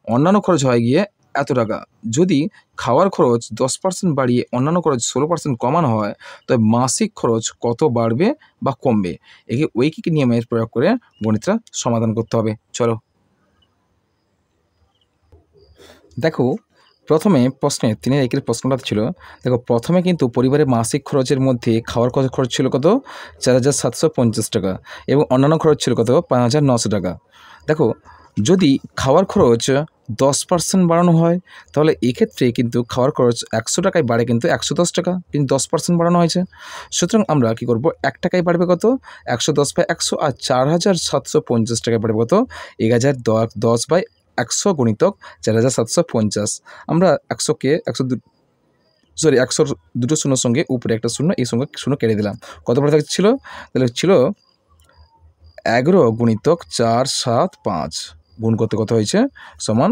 অন্যান্য খরচ হয় গিয়ে এত টাকা। যদি খাওয়ার খরচ 10% বাড়িয়ে অন্যান্য খরচ 16% কমানো হয়, তবে মাসিক খরচ কত বাড়বে বা কমবে? একে ঐকিক নিয়মের প্রয়োগ করে গণিতটা সমাধান করতে হবে। চলো দেখো, প্রথমে প্রশ্নের 3-1 প্রশ্নটা ছিল। দেখো প্রথমে কিন্তু পরিবারের মাসিক খরচের মধ্যে খাওয়ার খরচ ছিল কত? 4,750 টাকা, এবং অন্যান্য খরচ ছিল কত? 5,900 টাকা। দেখো যদি খাওয়ার খরচ 10% বাড়ানো হয়, তাহলে এক্ষেত্রে কিন্তু খাওয়ার খরচ 100 টাকায় বাড়ে কিন্তু 110 টাকা, কিন্তু 10% বাড়ানো হয়েছে। সুতরাং আমরা কী করব? 1 টাকায় বাড়বে কত? 110/100, আর 4,750 টাকায় বাড়বে কত? 1,010/100 গুণিতক 4,750। আমরা 100কে 100 দুটো শূন্যর সঙ্গে উপরে একটা শূন্য, এই সঙ্গে শূন্য কেটে দিলাম। কত পরে থাকছিল? তাহলে ছিল 11 গুণিতক 4, 7, 5 গুণ করতে কত হয়েছে? সমান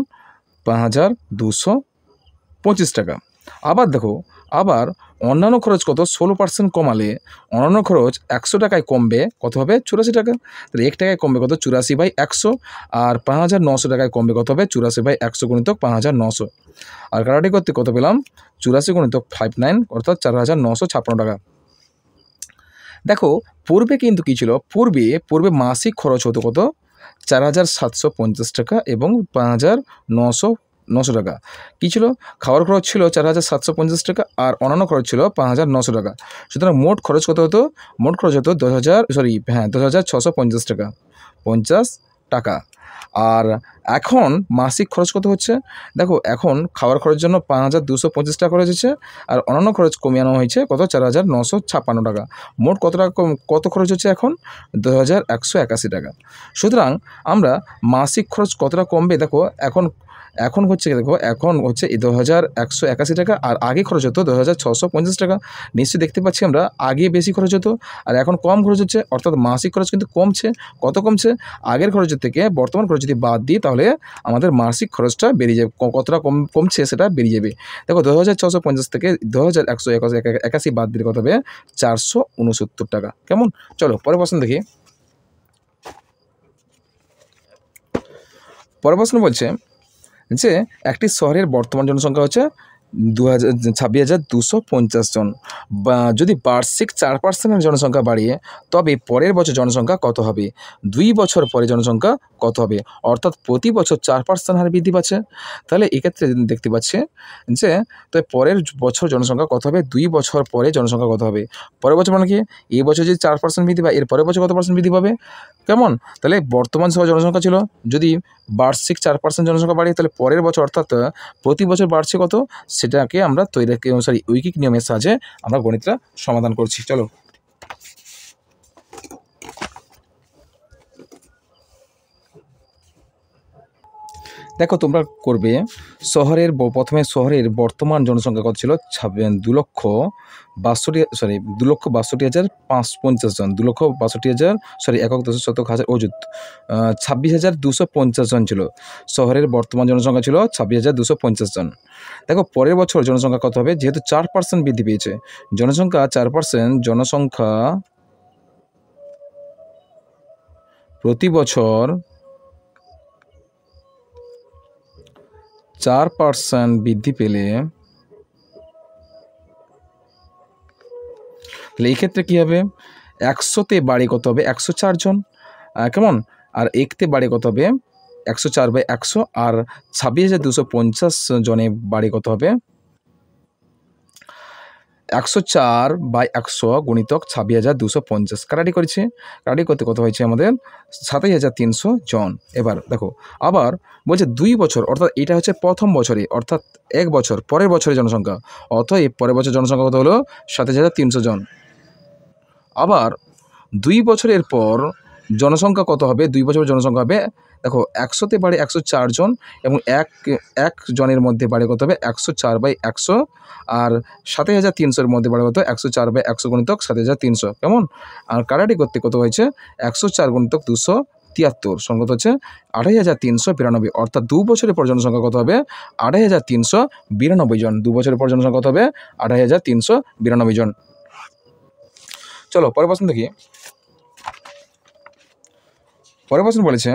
5,225 টাকা। আবার দেখো, আবার অন্যান্য খরচ কত? 16% কমালে অন্যান্য খরচ 100 টাকায় কমবে, কত হবে? 84 টাকা। তাহলে 1 টাকায় কমবে কত? 84/100, আর 5,900 টাকায় কমবে কত হবে? 84/100 গুণিতক 5,900। আর কাটাকাটি করতে কত পেলাম? 84 গুণিতক 59, অর্থাৎ 4,956 টাকা। দেখো পূর্বে কিন্তু কী ছিল? পূর্বে মাসিক খরচ হতো কত? 4,750 টাকা এবং 900 টাকা। কী ছিল? খাওয়ার খরচ ছিল 4,750 টাকা আর অন্যান্য খরচ ছিল 5,900 টাকা। সুতরাং মোট খরচ কত হতো? মোট খরচ হতো 10,650 টাকা, 50 টাকা। আর এখন মাসিক খরচ কত হচ্ছে? দেখো, এখন খাওয়ার খরচের জন্য 5,225 টাকা খরচ হচ্ছে আর অন্যান্য খরচ কমিয়ে আনা হয়েছে কত? 4,956 টাকা। মোট কত টাকা কত খরচ হচ্ছে এখন? 2,181 টাকা। সুতরাং আমরা মাসিক খরচ কতটা কমবে? দেখো, এখন হচ্ছে 2,181 টাকা আর আগে খরচ হতো 2,650 টাকা। নিশ্চয়ই দেখতে পাচ্ছি আমরা আগে বেশি খরচ হতো আর এখন কম খরচ হচ্ছে, অর্থাৎ মাসিক খরচ কিন্তু কমছে। কত কমছে? আগের খরচের থেকে বর্তমান খরচ যদি বাদ দিই তাহলে আমাদের মাসিক খরচটা বেরিয়ে যাবে। কতটা কমছে সেটা বেরিয়ে যাবে। দেখো, 2,650 থেকে 2,181 বাদ দিলে কত হবে? 469 টাকা। কেমন? চলো পরের প্রশ্ন দেখি। পরের প্রশ্ন বলছে যে একটি শহরের বর্তমান জনসংখ্যা হচ্ছে 26,250 জন। বা যদি বার্ষিক 4% জনসংখ্যা বাড়িয়ে তবে পরের বছর জনসংখ্যা কত হবে? 2 বছর পরে জনসংখ্যা কত হবে? অর্থাৎ প্রতি বছর 4% হারে বৃদ্ধি পাচ্ছে। তাহলে এক্ষেত্রে দেখতে পাচ্ছি যে তো পরের বছর জনসংখ্যা কত হবে? 2 বছর পরে জনসংখ্যা কত হবে? পরের বছর মানে কি? এই বছর যদি 4% বৃদ্ধি পায় এর পরের বছর কত পার্সেন্ট বৃদ্ধি পাবে? কেমন? তাহলে বর্তমান জনসংখ্যা ছিল, যদি বার্ষিক 4% জনসংখ্যা বাড়ে তাহলে পরের বছর অর্থাৎ প্রতি বছর বাড়ছে কত? সেটাকে আমরা ঐকিক নিয়মের সাহায্যে আমরা গণিতটা সমাধান করছি। চলো দেখো, তোমরা করবে প্রথমে শহরের বর্তমান জনসংখ্যা কত ছিল? 2,62,550 জন। 2,62,000 একক দশক শতক হাজার অযুত 26,250 জন ছিল। শহরের বর্তমান জনসংখ্যা ছিল 26,250 জন। দেখো, পরের বছর জনসংখ্যা কত হবে? যেহেতু 4% বৃদ্ধি পেয়েছে, জনসংখ্যা 4% প্রতি বছর 4% বৃদ্ধি পেলে তাহলে এই ক্ষেত্রে কী হবে? 100তে বাড়ে কত হবে? 104 জন। কেমন? আর একতে বাড়ে কত হবে? 104/100 আর 26,250 জনে বাড়ে কত হবে? 104/100 গুণিতক 26,250। কাটাটি করেছে, কাটাটি করতে কত হয়েছে আমাদের? 27,300 জন। এবার দেখো, আবার বলছে 2 বছর, অর্থাৎ এটা হচ্ছে প্রথম বছরে, অর্থাৎ 1 বছর পরের বছরের জনসংখ্যা। অতএব পরের বছর জনসংখ্যা কত হলো? 27,300 জন। আবার 2 বছরের পর জনসংখ্যা কত হবে? 2 বছরের জনসংখ্যা হবে, দেখো, 100তে বাড়ে 104 জন এবং এক জনের মধ্যে বাড়ে কত হবে? 104/100 আর 27,300 মধ্যে বাড়ে কত? 104/100 গুণিতক 27,300। কেমন? আর কাটাটি করতে কত হয়েছে? 104 গুণিতক 273 সংখ্যা হচ্ছে 28,392। অর্থাৎ 2 বছরের পর জনসংখ্যা কত হবে? 28,392 জন। 2 বছরের পর জনসংখ্যা কত হবে? 28,392 জন। চলো পরের প্রশ্ন দেখি। পরের প্রশ্ন বলেছে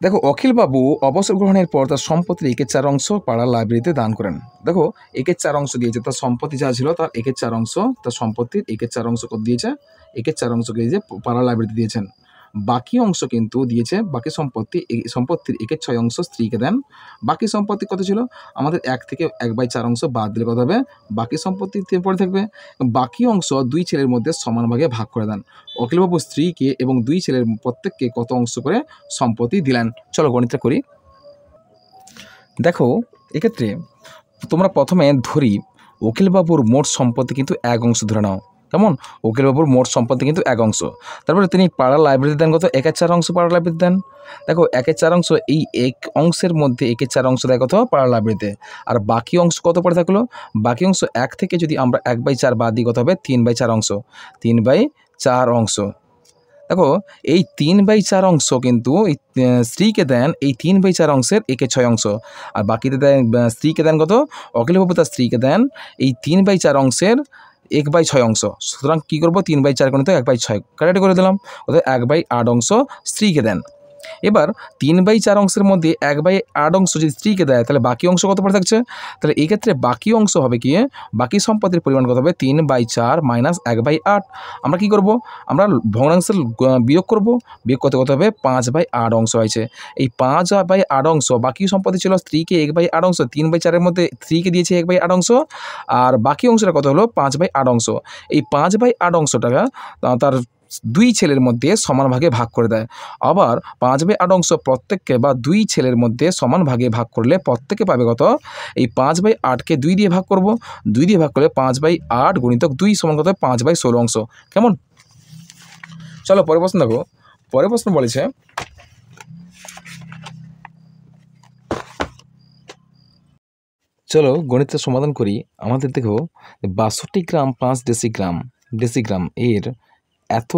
দেখো, অখিলবাবু অবসর গ্রহণের পর তার সম্পত্তির 1/4 অংশ পাড়ার লাইব্রেরিতে দান করেন। দেখো, 1/4 অংশ দিয়েছে, তার সম্পত্তি যা ছিল তার 1/4 অংশ, তার সম্পত্তির 1/4 অংশ দিয়েছে, 1/4 অংশকে দিয়ে পাড়ার লাইব্রেরিতে দিয়েছেন। বাকি অংশ কিন্তু দিয়েছে, বাকি সম্পত্তির 1/6 অংশ স্ত্রীকে দেন। বাকি সম্পত্তি কত ছিল? আমাদের 1 থেকে 1/4 অংশ বাদ দিলে কত হবে? বাকি সম্পত্তি পড়ে থাকবে। বাকি অংশ 2 ছেলের মধ্যে সমান ভাগে ভাগ করে দেন। অখিলবাবু স্ত্রীকে এবং 2 ছেলের প্রত্যেককে কত অংশ করে সম্পত্তি দিলেন? চলো গণিতটা করি। দেখো, এক্ষেত্রে তোমরা প্রথমে ধরি অখিলবাবুর মোট সম্পত্তি কিন্তু 1 অংশ ধরে নাও। কেমন? অখিলবাবুর মোট সম্পত্তি কিন্তু 1 অংশ। তারপরে তিনি পাড়ার লাইব্রেরিতে দেন কত? 1/4 অংশ পাড়ার লাইব্রেরিতে দেন। দেখো, 1/4 অংশ, এই 1 অংশের মধ্যে 1/4 অংশ দেয় কত? পাড়ার লাইব্রেরিতে। আর বাকি অংশ কত পড়ে থাকলো? বাকি অংশ 1 থেকে যদি আমরা 1/4 বাদ দিই কত হবে? 3/4 অংশ। 3/4 অংশ। দেখো, এই 3/4 অংশ কিন্তু স্ত্রীকে দেন, এই 3/4 অংশের 1/6 অংশ। আর বাকিতে দেন স্ত্রীকে দেন কত? অখিলবাবু তার স্ত্রীকে দেন এই 3/4 অংশের 1/6 অংশ। সুতরাং কী করবো? 3/4 গুণিত 1/6 কাটাকাটি করে দিলাম। অর্থাৎ 1/8 অংশ স্ত্রীকে দেন। এবার 3/4 অংশের মধ্যে 1/8 অংশ যদি স্ত্রীকে দেয় তাহলে বাকি অংশ কত পড়ে থাকছে? তাহলে এই ক্ষেত্রে বাকি অংশ হবে কি, বাকি সম্পত্তির পরিমাণ কত হবে? 3/4 মাইনাস 1/8। আমরা কি করব? আমরা ভগ্নাংশের বিয়োগ করব। বিয়োগ করতে কত হবে? 5/8 অংশ হয়েছে। এই 5/8 অংশ বাকি সম্পত্তি ছিল স্ত্রীকে 1/8 অংশ, 3/4 মধ্যে স্ত্রীকে দিয়েছে 1/8 অংশ, আর বাকি অংশটা কত হলো? 5/8 অংশ। এই 5/8 অংশটাকে তার 2 ছেলের মধ্যে সমান ভাগে ভাগ করে দেয়। আবার 5/8 অংশ প্রত্যেককে বা 2 ছেলের মধ্যে সমান ভাগে ভাগ করলে প্রত্যেকে পাবে কত? এই 5/8কে 2 দিয়ে ভাগ করব। 2 দিয়ে ভাগ করলে 5/8 গুণিতক 2 সমান কত? 5/16 অংশ। কেমন? চলো পরের প্রশ্ন দেখো। পরের প্রশ্ন বলেছে, চলো গণিতের সমাধান করি। আমাদের দেখো 62 গ্রাম 5 ডেসিগ্রাম এর এত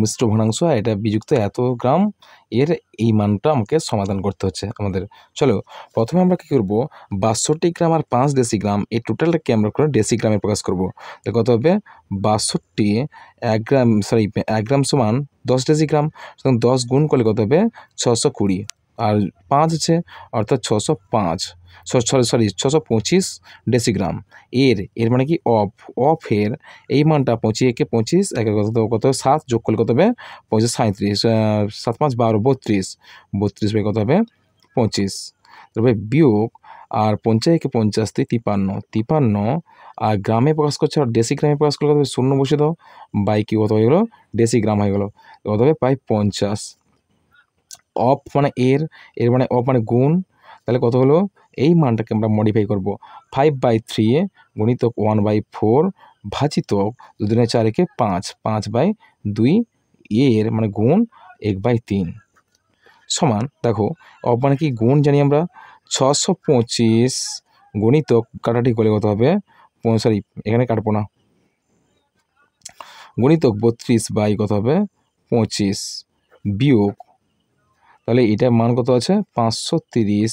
মিশ্র ভগ্নাংশ, এটা বিযুক্ত এত গ্রাম, এর এই মানটা আমাকে সমাধান করতে হচ্ছে আমাদের। চলো প্রথমে আমরা কী করবো? 62 গ্রাম আর 5 ডেসিগ্রাম এই টোটালটাকে আমরা করে ডেসিগ্রামে প্রকাশ করবো। তো কত হবে? 62 1 গ্রাম সমান 10 ডেসিগ্রাম, সুতরাং 10 গুণ করলে কত হবে? 620। আর 5 আছে অর্থাৎ 605, 625 ডেসিগ্রাম। এর মানে কি? অফের এই মানটা 25 একে 25, একে কত 7, যোগ করলে কত হবে? 25 37, 7 5 12 32, 32 বাই কত হবে? 25। তারপরে বিয়োগ, আর 50 একে 50 53, আর গ্রামে প্রকাশ করছে আর ডেসিগ্রামে প্রকাশ করলে কত হবে? 0 বসে দাও, বাই কি কত হয়ে গেলো? ডেসিগ্রাম হয়ে গেলো, কত হবে? প্রায় 50। অফ মানে এর মানে অফ মানে গুণ, তাহলে কত হলো? এই মানটাকে আমরা মডিফাই করব। 5/3 গুণিতক 1/4 ভাজিতক 2 দুগুণে 4 একে 5, 5/2 এর মানে গুণ 1/3 সমান, দেখো অফ মানে কি? গুণ জানি আমরা। 625 গুণিতক কাটাটি করলে কত হবে? সরি, এখানে কাটবো না, গুণিতক 32 বাই কত হবে? 25 বিয়োগ, তাহলে এটার মান কত আছে? 530,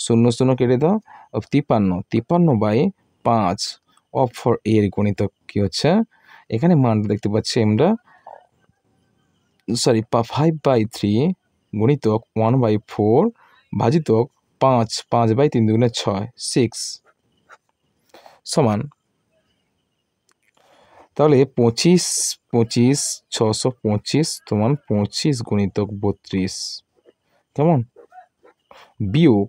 0 কেটে দাও, 53/5 অফ ফর এর গণিতক কি হচ্ছে? এখানে মানটা দেখতে পাচ্ছি আমরা, 5/3 গুণিতক 1/4 ভাজিতক 5, 5/3 দুগুণে 6, 6 সমান, তাহলে 25 625 সমান 25 গুণিতক 32। কেমন? বিয়োগ,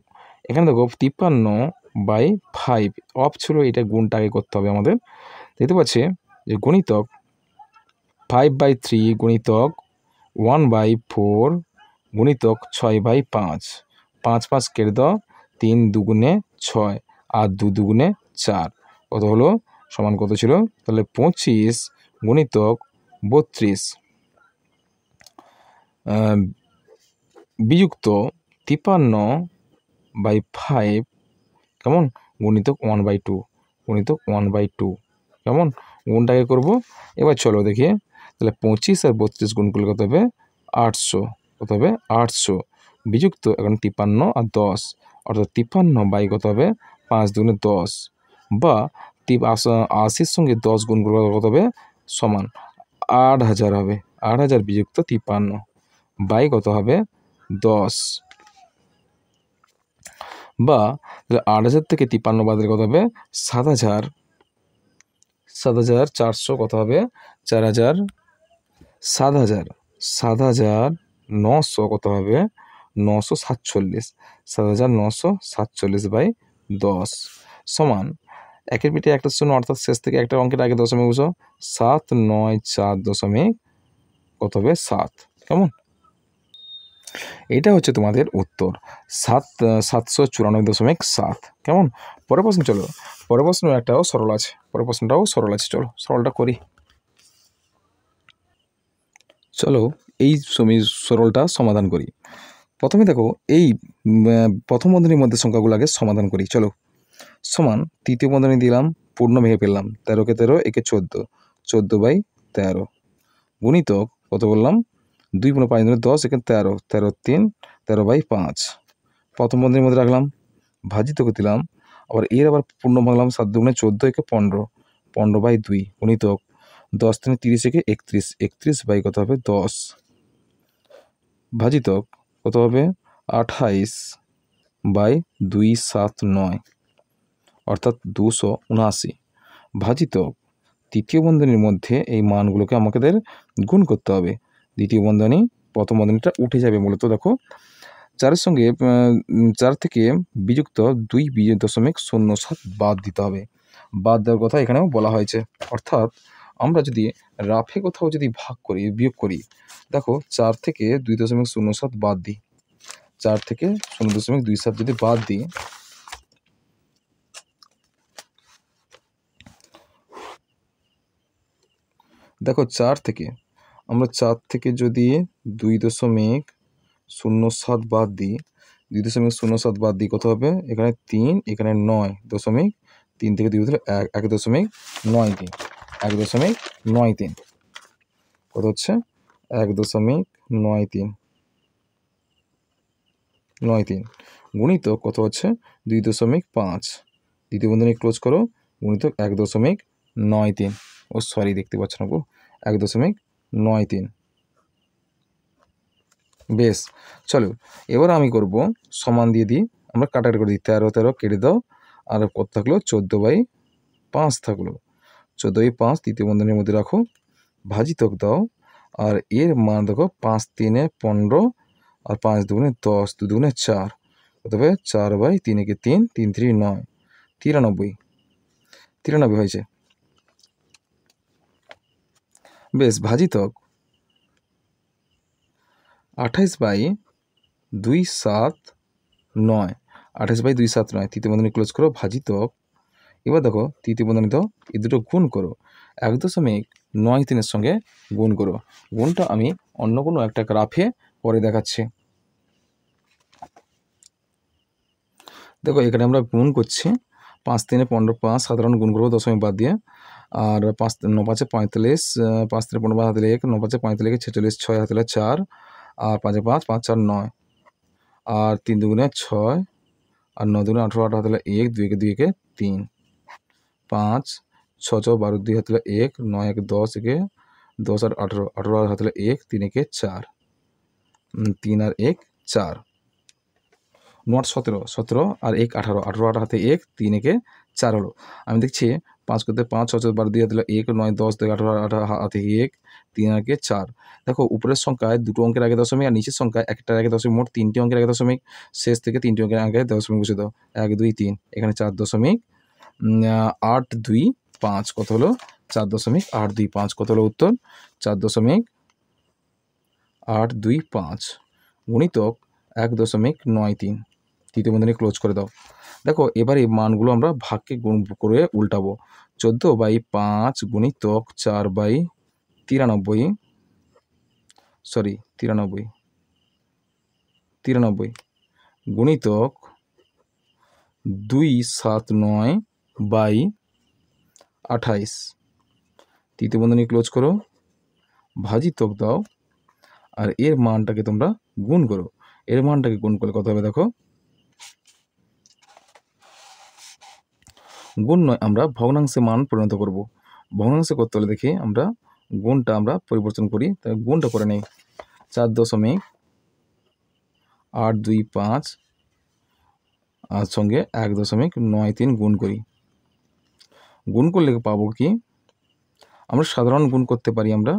এখানে দেখো 53/5 অফ ছিল, এটা গুণটা আগে করতে হবে আমাদের। দেখতে পাচ্ছি যে গুণিতক 5/3 গুণিতক 1/4 গুণিতক 6/5, 5 5 কেটে দাও, 3 দুগুণে 6 আর 2 দুগুণে 4, কত হলো? সমান কত ছিল? তাহলে 25 গুণিতক 32 বিযুক্ত 53/5 কেমন? গুণিতক 1/2 কেমন? গুণটাকে করব। এবার চলো দেখি, তাহলে 25 আর 32 গুণ করলে কত হবে? 800, কত হবে? 800 বিযুক্ত এখন 53 আর 10, অর্থাৎ 53 বাই কত হবে? 5 দুগুণে 10, বা 80-র সঙ্গে 10 গুণ করলে কত হবে? সমান 8000 হবে। 8000 বিযুক্ত 53 বাই কত হবে? 10, বা 8000 থেকে 53 বাদ দিলে কত হবে? 7000, 7400 কত হবে? 4000, 7900 কত হবে? 947, 7947 বাই 10 সমান, একের পিঠে একটা শূন্য, অর্থাৎ শেষ থেকে একটা অঙ্কের আগে দশমিক বসো, 794 কত হবে? 7। কেমন? এটা হচ্ছে তোমাদের উত্তর, 794.7। কেমন? পরের প্রশ্ন চলো। পরের প্রশ্ন একটাও সরল আছে, পরের প্রশ্নটাও সরল আছে, চলো সরলটা করি। চলো এই সরলটা সমাধান করি। প্রথমে দেখো এই প্রথম বন্ধনীর মধ্যে সংখ্যাগুলো আগে সমাধান করি। চলো সমান, তৃতীয় বন্ধনী দিলাম, পূর্ণ ভেঙে ফেললাম, 13কে 13 একে 14, 14/13 গুণিতক কত বললাম? 2 × 5 = 10, এখানে 13, 13 3, 13/5 প্রথম বন্ধনীর মধ্যে রাখলাম, ভাজিতকে দিলাম, আবার আবার পূর্ণ ভাঙলাম, 7 দুগুণে 14, একে 15, 15/2 গুণিতক 10 3 30 একে 31, 31 বাই কত হবে? 10 ভাজিতক কত হবে 28/279 অর্থাৎ 279 ভাজিতক তৃতীয় বন্ধনীর মধ্যে এই মানগুলোকে আমাদের গুণ করতে হবে। দ্বিতীয় বন্ধনী প্রথম বন্ধনীটা উঠে যাবে মূলত। দেখো 4-এর সঙ্গে 4 থেকে বিযুক্ত 2.07 বাদ দিতে হবে। বাদ দেওয়ার কথা এখানেও বলা হয়েছে। অর্থাৎ আমরা যদি রাফে কোথাও যদি বিয়োগ করি, দেখো 4 থেকে 2.07 বাদ দিই, 4 থেকে 0.27 যদি বাদ দিই, দেখো 4 থেকে যদি 2.07 বাদ দিই, 2.07 বাদ দিই কত হবে? এখানে 3, এখানে 9.3 থেকে 2 দিলে 1.93 1.93 কত হচ্ছে 1.93 গুণিতক কত হচ্ছে 2.5, দ্বিতীয় বন্ধনী ক্লোজ করো, গুণিতক 1.93 ও সরি দেখতে পাচ্ছ না গো 1.93। বেশ, চলো এবার আমি করব সমান দিয়ে দিই, আমরা কাটাকাটি করে দিই, 13 কেটে দাও, আর কত থাকলো 14/5 থাকলো, 14/5 তৃতীয় বন্ধনীর মধ্যে রাখো, ভাজিতক দাও, আর এর মান দেখো 5 3 15 আর 5 2 10 2 2 4 কত হবে 4/3 3 3 3 9 93 হয়েছে। বেশ, ভাজিতক 28/279 28/279 তৃতীয় বন্ধনী ক্লোজ করো, ভাজিতক, এবার দেখো তৃতীয় বন্ধনী দাও, এই দুটো গুণ করো, 1.93 সঙ্গে গুণ করো। গুণটা আমি অন্য কোনো একটা গ্রাফে করে দেখাচ্ছি। দেখো এখানে আমরা গুণ করছি, 5 3 15 5 সাধারণ গুণ করবো দশমিক বাদ দিয়ে, আর 5 9 5 45 5 3 15 হাতে 1 9 5 45 46 6 হাতে 4 আর 5 5 5 4 9 আর 3 2 6 আর 9 2 18 8 হাতে 1 2 2 3 5 6 6 12 2 হাতে 1 9 1 10 10 আর 18 18 হাতে 1 3 1 4 3 আর 1 4 9 17 17 আর 1 18 18 হাতে 1 3 1 4 হলো। আমি দেখছি 5 করতে 5 6 6 12 2 হাতে 1 9 10 18 18 হাতে 1 3 আর 1 4। দেখো উপরের সংখ্যায় দুটো অঙ্কের আগে দশমিক আর নিচের সংখ্যায় একটার আগে দশমিক, মোট 3টি অঙ্কের আগে দশমিক, শেষ থেকে 3টি অঙ্কের আগে দশমিক বসে দাও, 1 2 3, এখানে 4.825 কত হলো 4.825 কত হলো উত্তর 4.825 গুণিতক 1.93 তৃতীয় বন্ধনী ক্লোজ করে দাও। দেখো এবার এই মানগুলো আমরা ভাগকে গুণ করে উল্টাবো, 14/5 গুণিতক 4/93 গুণিতক 279/28 তৃতীয় বন্ধনী ক্লোজ করো, ভাজিতক দাও, আর এর মানটাকে তোমরা গুণ করো, এর মানটাকে গুণ করলে কত হবে দেখো, গুণ নয় আমরা ভগ্নাংশে মান পরিণত করব। ভগ্নাংশে করতে হলে দেখি আমরা গুণটা আমরা পরিবর্তন করি, তাই গুণটা করে নেই, 4.825 আর সঙ্গে 1.93 গুণ করি। গুণ করলে পাবো কি, আমরা সাধারণ গুণ করতে পারি, আমরা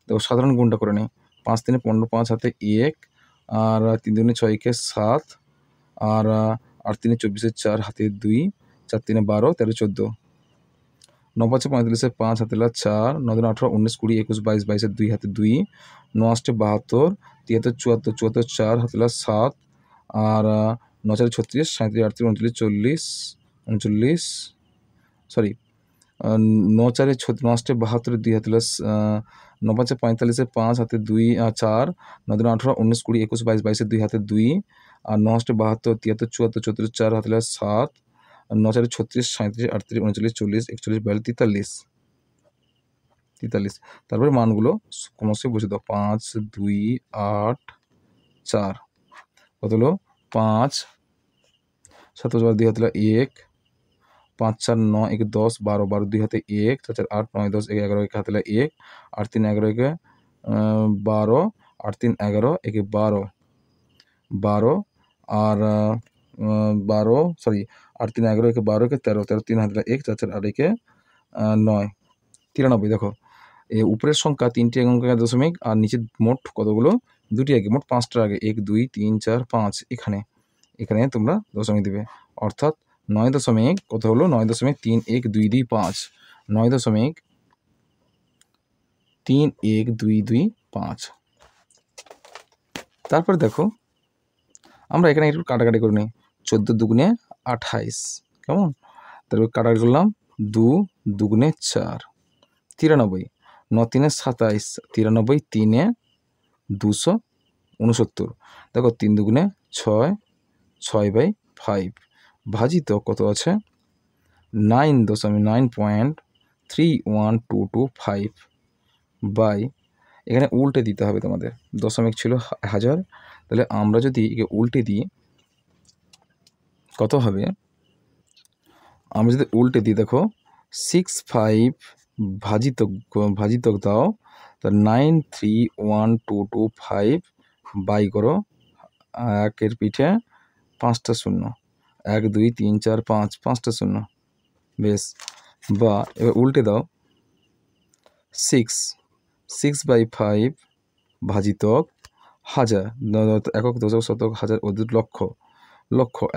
দেখো সাধারণ গুণটা করে নেই, 5 3 15 5 হাতে 1 আর 3 2 6 7 আর 8 3 24 4 হাতে 2 4 3 12 13 14 9 5 45 5 হাতে 4 9 2 18 19 20 21 22 22 2 হাতে 2 9 8 72 73 74 74 4 হাতে 7 আর 9 4 36 37 38 39 40 সরি 9 4 9 8 72 2 হাতে 9 5 45 5 হাতে 2 4 9 2 18 19 20 21 22 22 2 হাতে 2 আর 9 8 72 73 74 74 4 হাতে 7 9 4 36 37 38 39 40 41 42 43। তারপরে মানগুলো ক্রমশই বসে দাও, 5 2 8 4 কত হলো 5 7 2 হাতে 1 5 4 9 1 10 12 12 2 হাতে 1 4 4 8 9 10 11 1 হাতে 1 8 3 11 12 8 3 11 একে 12 12 আর 12 সরি 8 3 11 একে 12 একে 13 13 3 হাতে 1 4 4 8 একে 9 93। দেখো এই উপরের সংখ্যা 3টি অঙ্কের দশমিক আর নিচে মোট কতগুলো 2টি আগে মোট 5টার আগে 1 2 3 4 5 এখানে তোমরা দশমিক দেবে অর্থাৎ 9 দশমিক কত হলো 9.31225 9.31225। তারপর দেখো আমরা এখানে একটু কাটাকাটি করে নিই 14 দুগুণে 28 কেমন তারপর কাটাকাটি করলাম 2 দুগুণে 4 93 9 3 27 93 3 269। দেখো 3 দুগুণে 6 6/5 ভাজিত কত আছে 9.9.31225 বাই এখানে উল্টে দিতে হবে তোমাদের দশমিক ছিল 1000 তাহলে আমরা যদি একে উল্টে দিই কত হবে আমরা যদি উল্টে দিই দেখো 65 ভাজিতক দাও তা 931225 বাই করো একের পিঠে 5টা শূন্য 1 2 3 4 5 5টা শূন্য বেশ বা এবার উল্টে দাও 6/5 ভাজিতক 1000 একক দশক শতক হাজার অযুত লক্ষ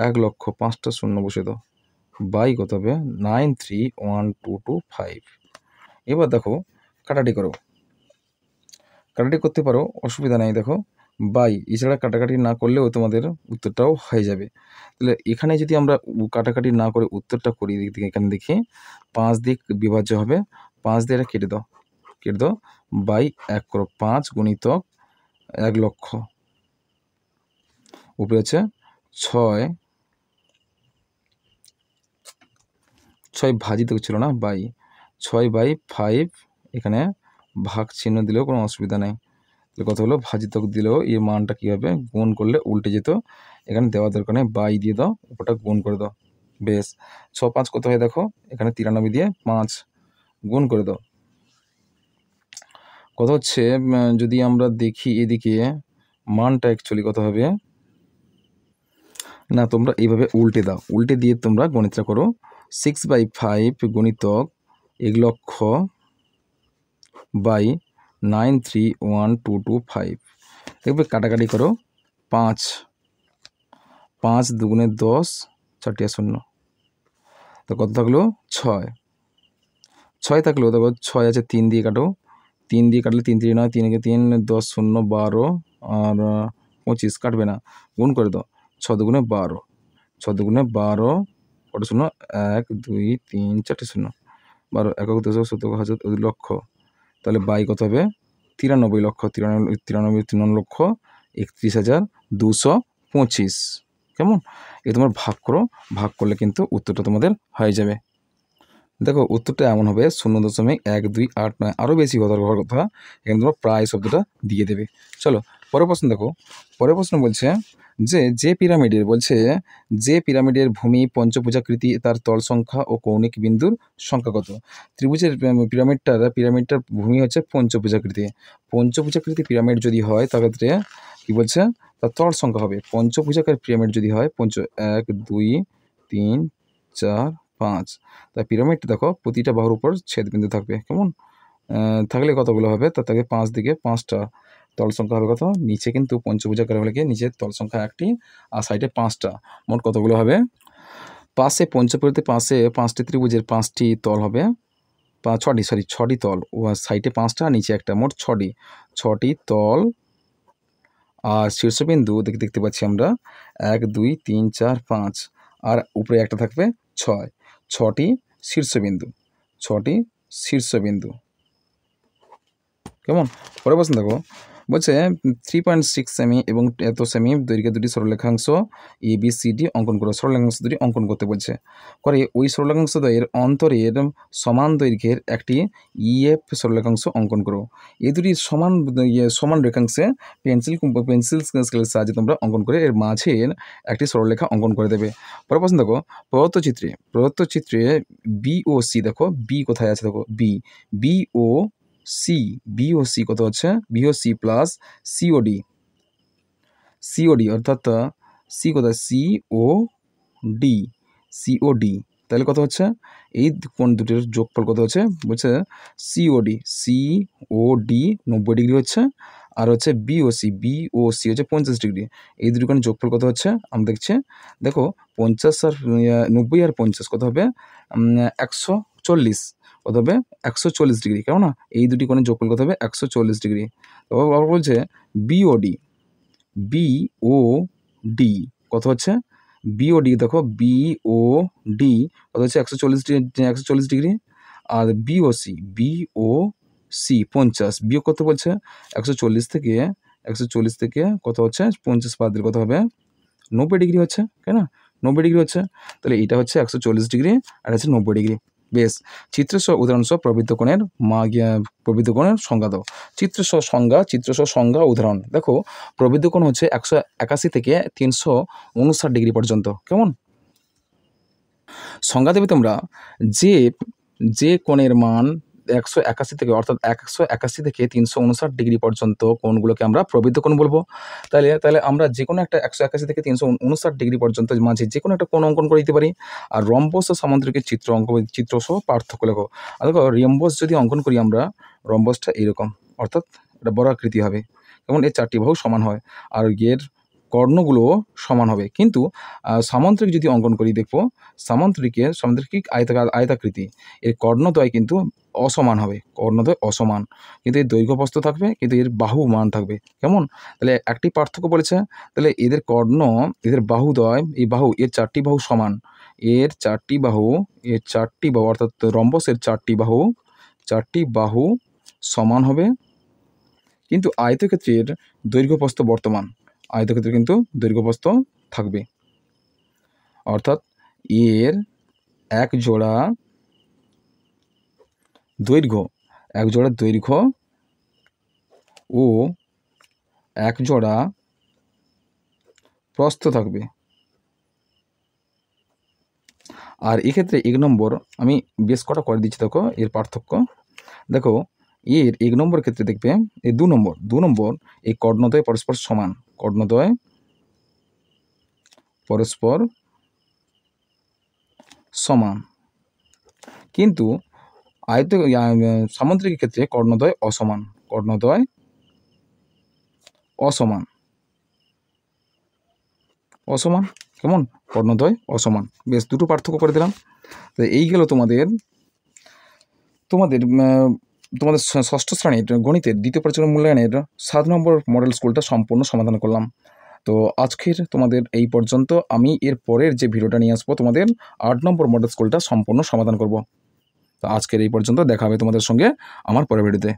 1 লক্ষ 5টা শূন্য বসে দাও বাই কত হবে 931225। এবার দেখো কাটাটি করতে পারো অসুবিধা নেই দেখো বাই এছাড়া কাটাকাটি না করলেও তোমাদের উত্তরটাও হয়ে যাবে। তাহলে এখানে যদি আমরা কাটাকাটি না করে উত্তরটা করি এখানে দেখি 5 দিক বিভাজ্য হবে 5 দিয়ে কেটে দাও বাই 1 করো 5 গুণিতক 1 লক্ষ উপরে আছে 6 ভাজিতক ছিল না বাই 6/5 এখানে ভাগ চিহ্ন দিলেও কোনো অসুবিধা নেই। তাহলে কত হলো ভাজিতক দিলেও এই মানটা কী হবে গুণ করলে উল্টে যেত এখানে দেওয়ার দরকার নেই বাই দিয়ে দাও ওটা গুণ করে দাও বেশ 6 5 কত হয় দেখো এখানে 93 দিয়ে 5 গুণ করে দাও কত হচ্ছে যদি আমরা দেখি এদিকে মানটা অ্যাকচুয়ালি কত হবে না তোমরা এইভাবে উল্টে দাও উল্টে দিয়ে তোমরা গণিতটা করো 6/5 গুণিতক 1 লক্ষ বাই 931225 দেখবে কাটাকাটি করো 5 দুগুণে 10 4টিয়া শূন্য তো কত থাকলো 6 থাকলো দেখো 6 আছে 3 দিয়ে কাটো 3 দিয়ে কাটলে 3 3 9 3 কে 3 10 0 12 আর 25 কাটবে না গুণ করে দাও 6 দুগুণে 12 6 দুগুণে 12 কত শূন্য 1 2 3 4টে শূন্য 12 একক দশক শতক হাজার লক্ষ তাহলে বাই কত হবে 93 লক্ষ 93 লক্ষ 31,225 কেমন এ তোমার ভাগ করো ভাগ করলে কিন্তু উত্তরটা তোমাদের হয়ে যাবে। দেখো উত্তরটা এমন হবে 0.1289 আরও বেশি হওয়ার কথা এখানে তোমরা প্রায় শব্দটা দিয়ে দেবে। চলো পরের প্রশ্ন দেখো পরের প্রশ্ন বলছে যে পিরামিডের ভূমি পঞ্চভুজাকৃতি তার তল সংখ্যা ও কৌণিক বিন্দুর সংখ্যা কত। ত্রিভুজের পিরামিডটার ভূমি হচ্ছে পঞ্চভুজাকৃতি পিরামিড যদি হয় তাক্ষেত্রে কী বলছে তার তল সংখ্যা হবে পঞ্চভুজাকার পিরামিড যদি হয় 1 2 3 4 5 তাই পিরামিডটা দেখো প্রতিটা বাহুর উপর ছেদবিন্দু থাকবে কেমন থাকলে কতগুলো হবে তার থেকে 5 দিকে 5টা তল সংখ্যা হবে কত নিচে কিন্তু পঞ্চভুজাকার হলে কি নিচের তল সংখ্যা 1টি আর সাইডে 5টা মোট কতগুলো হবে পাশে পঞ্চভুজাতে পাশে 5টি ত্রিভুজের 5টি তল হবে 6টি তল ও সাইডে 5টা নিচে একটা মোট 6টি তল আর শীর্ষবিন্দু দেখতে পাচ্ছি আমরা 1 2 3 4 5 আর উপরে একটা থাকবে 6টি শীর্ষবিন্দু কেমন পরে প্রশ্ন দেখো বলছে 3.6 সেমি এবং এত সেমি দৈর্ঘ্যের দুটি সরলরেখাংশ ABCD অঙ্কন করো সরলরেখাংশ দুটি অঙ্কন করতে বলছে করে ওই সরলরেখাংশ দ্বয়ের অন্তরের সমান দৈর্ঘ্যের একটি EF সরলরেখাংশ অঙ্কন করো এই দুটি সমান রেখাংশে পেন্সিল স্কেলের সাহায্যে তোমরা অঙ্কন করে এর মাঝের একটি সরলরেখা অঙ্কন করে দেবে পরে প্রশ্ন দেখো প্রদত্ত চিত্রে BOC দেখো বি কোথায় আছে দেখো BO সি, বি ও সি কত হচ্ছে বি ও সি প্লাস সিওডি, সিওডি অর্থাৎ সি কোথায় সি ও ডি, সিওডি, তাহলে কত হচ্ছে এই কোণ দুটির যোগফল কত হচ্ছে বলছে সিওডি, সিওডি 90 ডিগ্রি হচ্ছে, আর হচ্ছে বিওসি, বিওসি হচ্ছে 50 ডিগ্রি। এই দুটি কোণের যোগফল কত হচ্ছে আমরা দেখছি, দেখো 50 আর 90 আর 50 কত হবে 140, কত হবে 140 ডিগ্রি, কেমন না? এই দুটি কোণের যোগফল কত হবে 140 ডিগ্রি। তারপর আবার বলছে বিওডি, বিওডি কত হচ্ছে বিওডি, দেখো বিওডি কত হচ্ছে 140 ডিগ্রি, আর বিওসি, বিওসি 50, বিয়োগ কত বলছে 140 থেকে কত হচ্ছে 50 বাদ দিলে কত হবে 90 ডিগ্রি হচ্ছে, তাই না? 90 ডিগ্রি হচ্ছে, তাহলে এটা হচ্ছে 140 ডিগ্রি আর হচ্ছে 90 ডিগ্রি। বেশ, চিত্রসহ উদাহরণসহ প্রবৃদ্ধ কোণের প্রবৃদ্ধ কোণের সংজ্ঞা দাও। চিত্রসহ সংজ্ঞা উদাহরণ দেখো, প্রবৃদ্ধ কোণ হচ্ছে 181 থেকে 359 ডিগ্রি পর্যন্ত, কেমন? সংজ্ঞা দেবে তোমরা যে কোণের মান 181 থেকে অর্থাৎ 181 থেকে 359 ডিগ্রি পর্যন্ত কোণগুলোকে আমরা প্রবৃদ্ধ কোণ বলবো। তাহলে আমরা যে কোনো একটা 181 থেকে 359 ডিগ্রি পর্যন্ত মাঝে যে কোনো একটা কোণ অঙ্কন করে দিতে পারি। আর রম্বস ও সামান্তরিকের চিত্রসহ পার্থক্য লেখো। আর দেখো রম্বস যদি অঙ্কন করি আমরা, রম্বসটা এইরকম, অর্থাৎ এটা বড় আকৃতি হবে, যেমন এর 4টি বাহু সমান হয় আর এর কর্ণগুলোও সমান হবে। কিন্তু সামান্তরিক যদি অঙ্কন করি দেখবো সামান্তরিক আয়তাকৃতি, এর কর্ণদ্বয় কিন্তু অসমান হবে, কর্ণদ্বয় অসমান, কিন্তু এর দৈর্ঘ্য প্রস্থ থাকবে, কিন্তু এর বাহু মান থাকবে, কেমন? তাহলে একটি পার্থক্য বলেছে, তাহলে এদের এদের বাহুদ্বয়, এই বাহু এর 4টি বাহু সমান, এর 4টি বাহু অর্থাৎ রম্বসের 4টি বাহু সমান হবে, কিন্তু আয়তক্ষেত্রের দৈর্ঘ্য প্রস্থ বর্তমান, আয়তক্ষেত্রে কিন্তু দৈর্ঘ্য প্রস্থ থাকবে, অর্থাৎ এর এক জোড়া দৈর্ঘ্য ও এক জোড়া প্রস্থ থাকবে। আর এক্ষেত্রে 1 নম্বর আমি বেশ কটা করে দিচ্ছি, দেখো এর পার্থক্য দেখো, এর 1 নম্বর ক্ষেত্রে দেখবে এই 2 নম্বর এই কর্ণদ্বয় পরস্পর সমান, কর্ণদ্বয় পরস্পর সমান, কিন্তু সামান্তরিকের ক্ষেত্রে কর্ণদ্বয় অসমান, কেমন? কর্ণদ্বয় অসমান। বেশ, দুটো পার্থক্য করে দিলাম। তো এই গেল তোমাদের ষষ্ঠ শ্রেণীর গণিতের দ্বিতীয় পর্যায়ের মূল্যায়নের 7 নম্বর মডেল স্কুলটা সম্পূর্ণ সমাধান করলাম। তো আজকের তোমাদের এই পর্যন্ত। আমি এর পরের যে ভিডিওটা নিয়ে আসবো তোমাদের 8 নম্বর মডেল স্কুলটা সম্পূর্ণ সমাধান করব। তো আজকের এই পর্যন্ত, দেখা হবে তোমাদের সঙ্গে আমার পরের ভিডিওতে।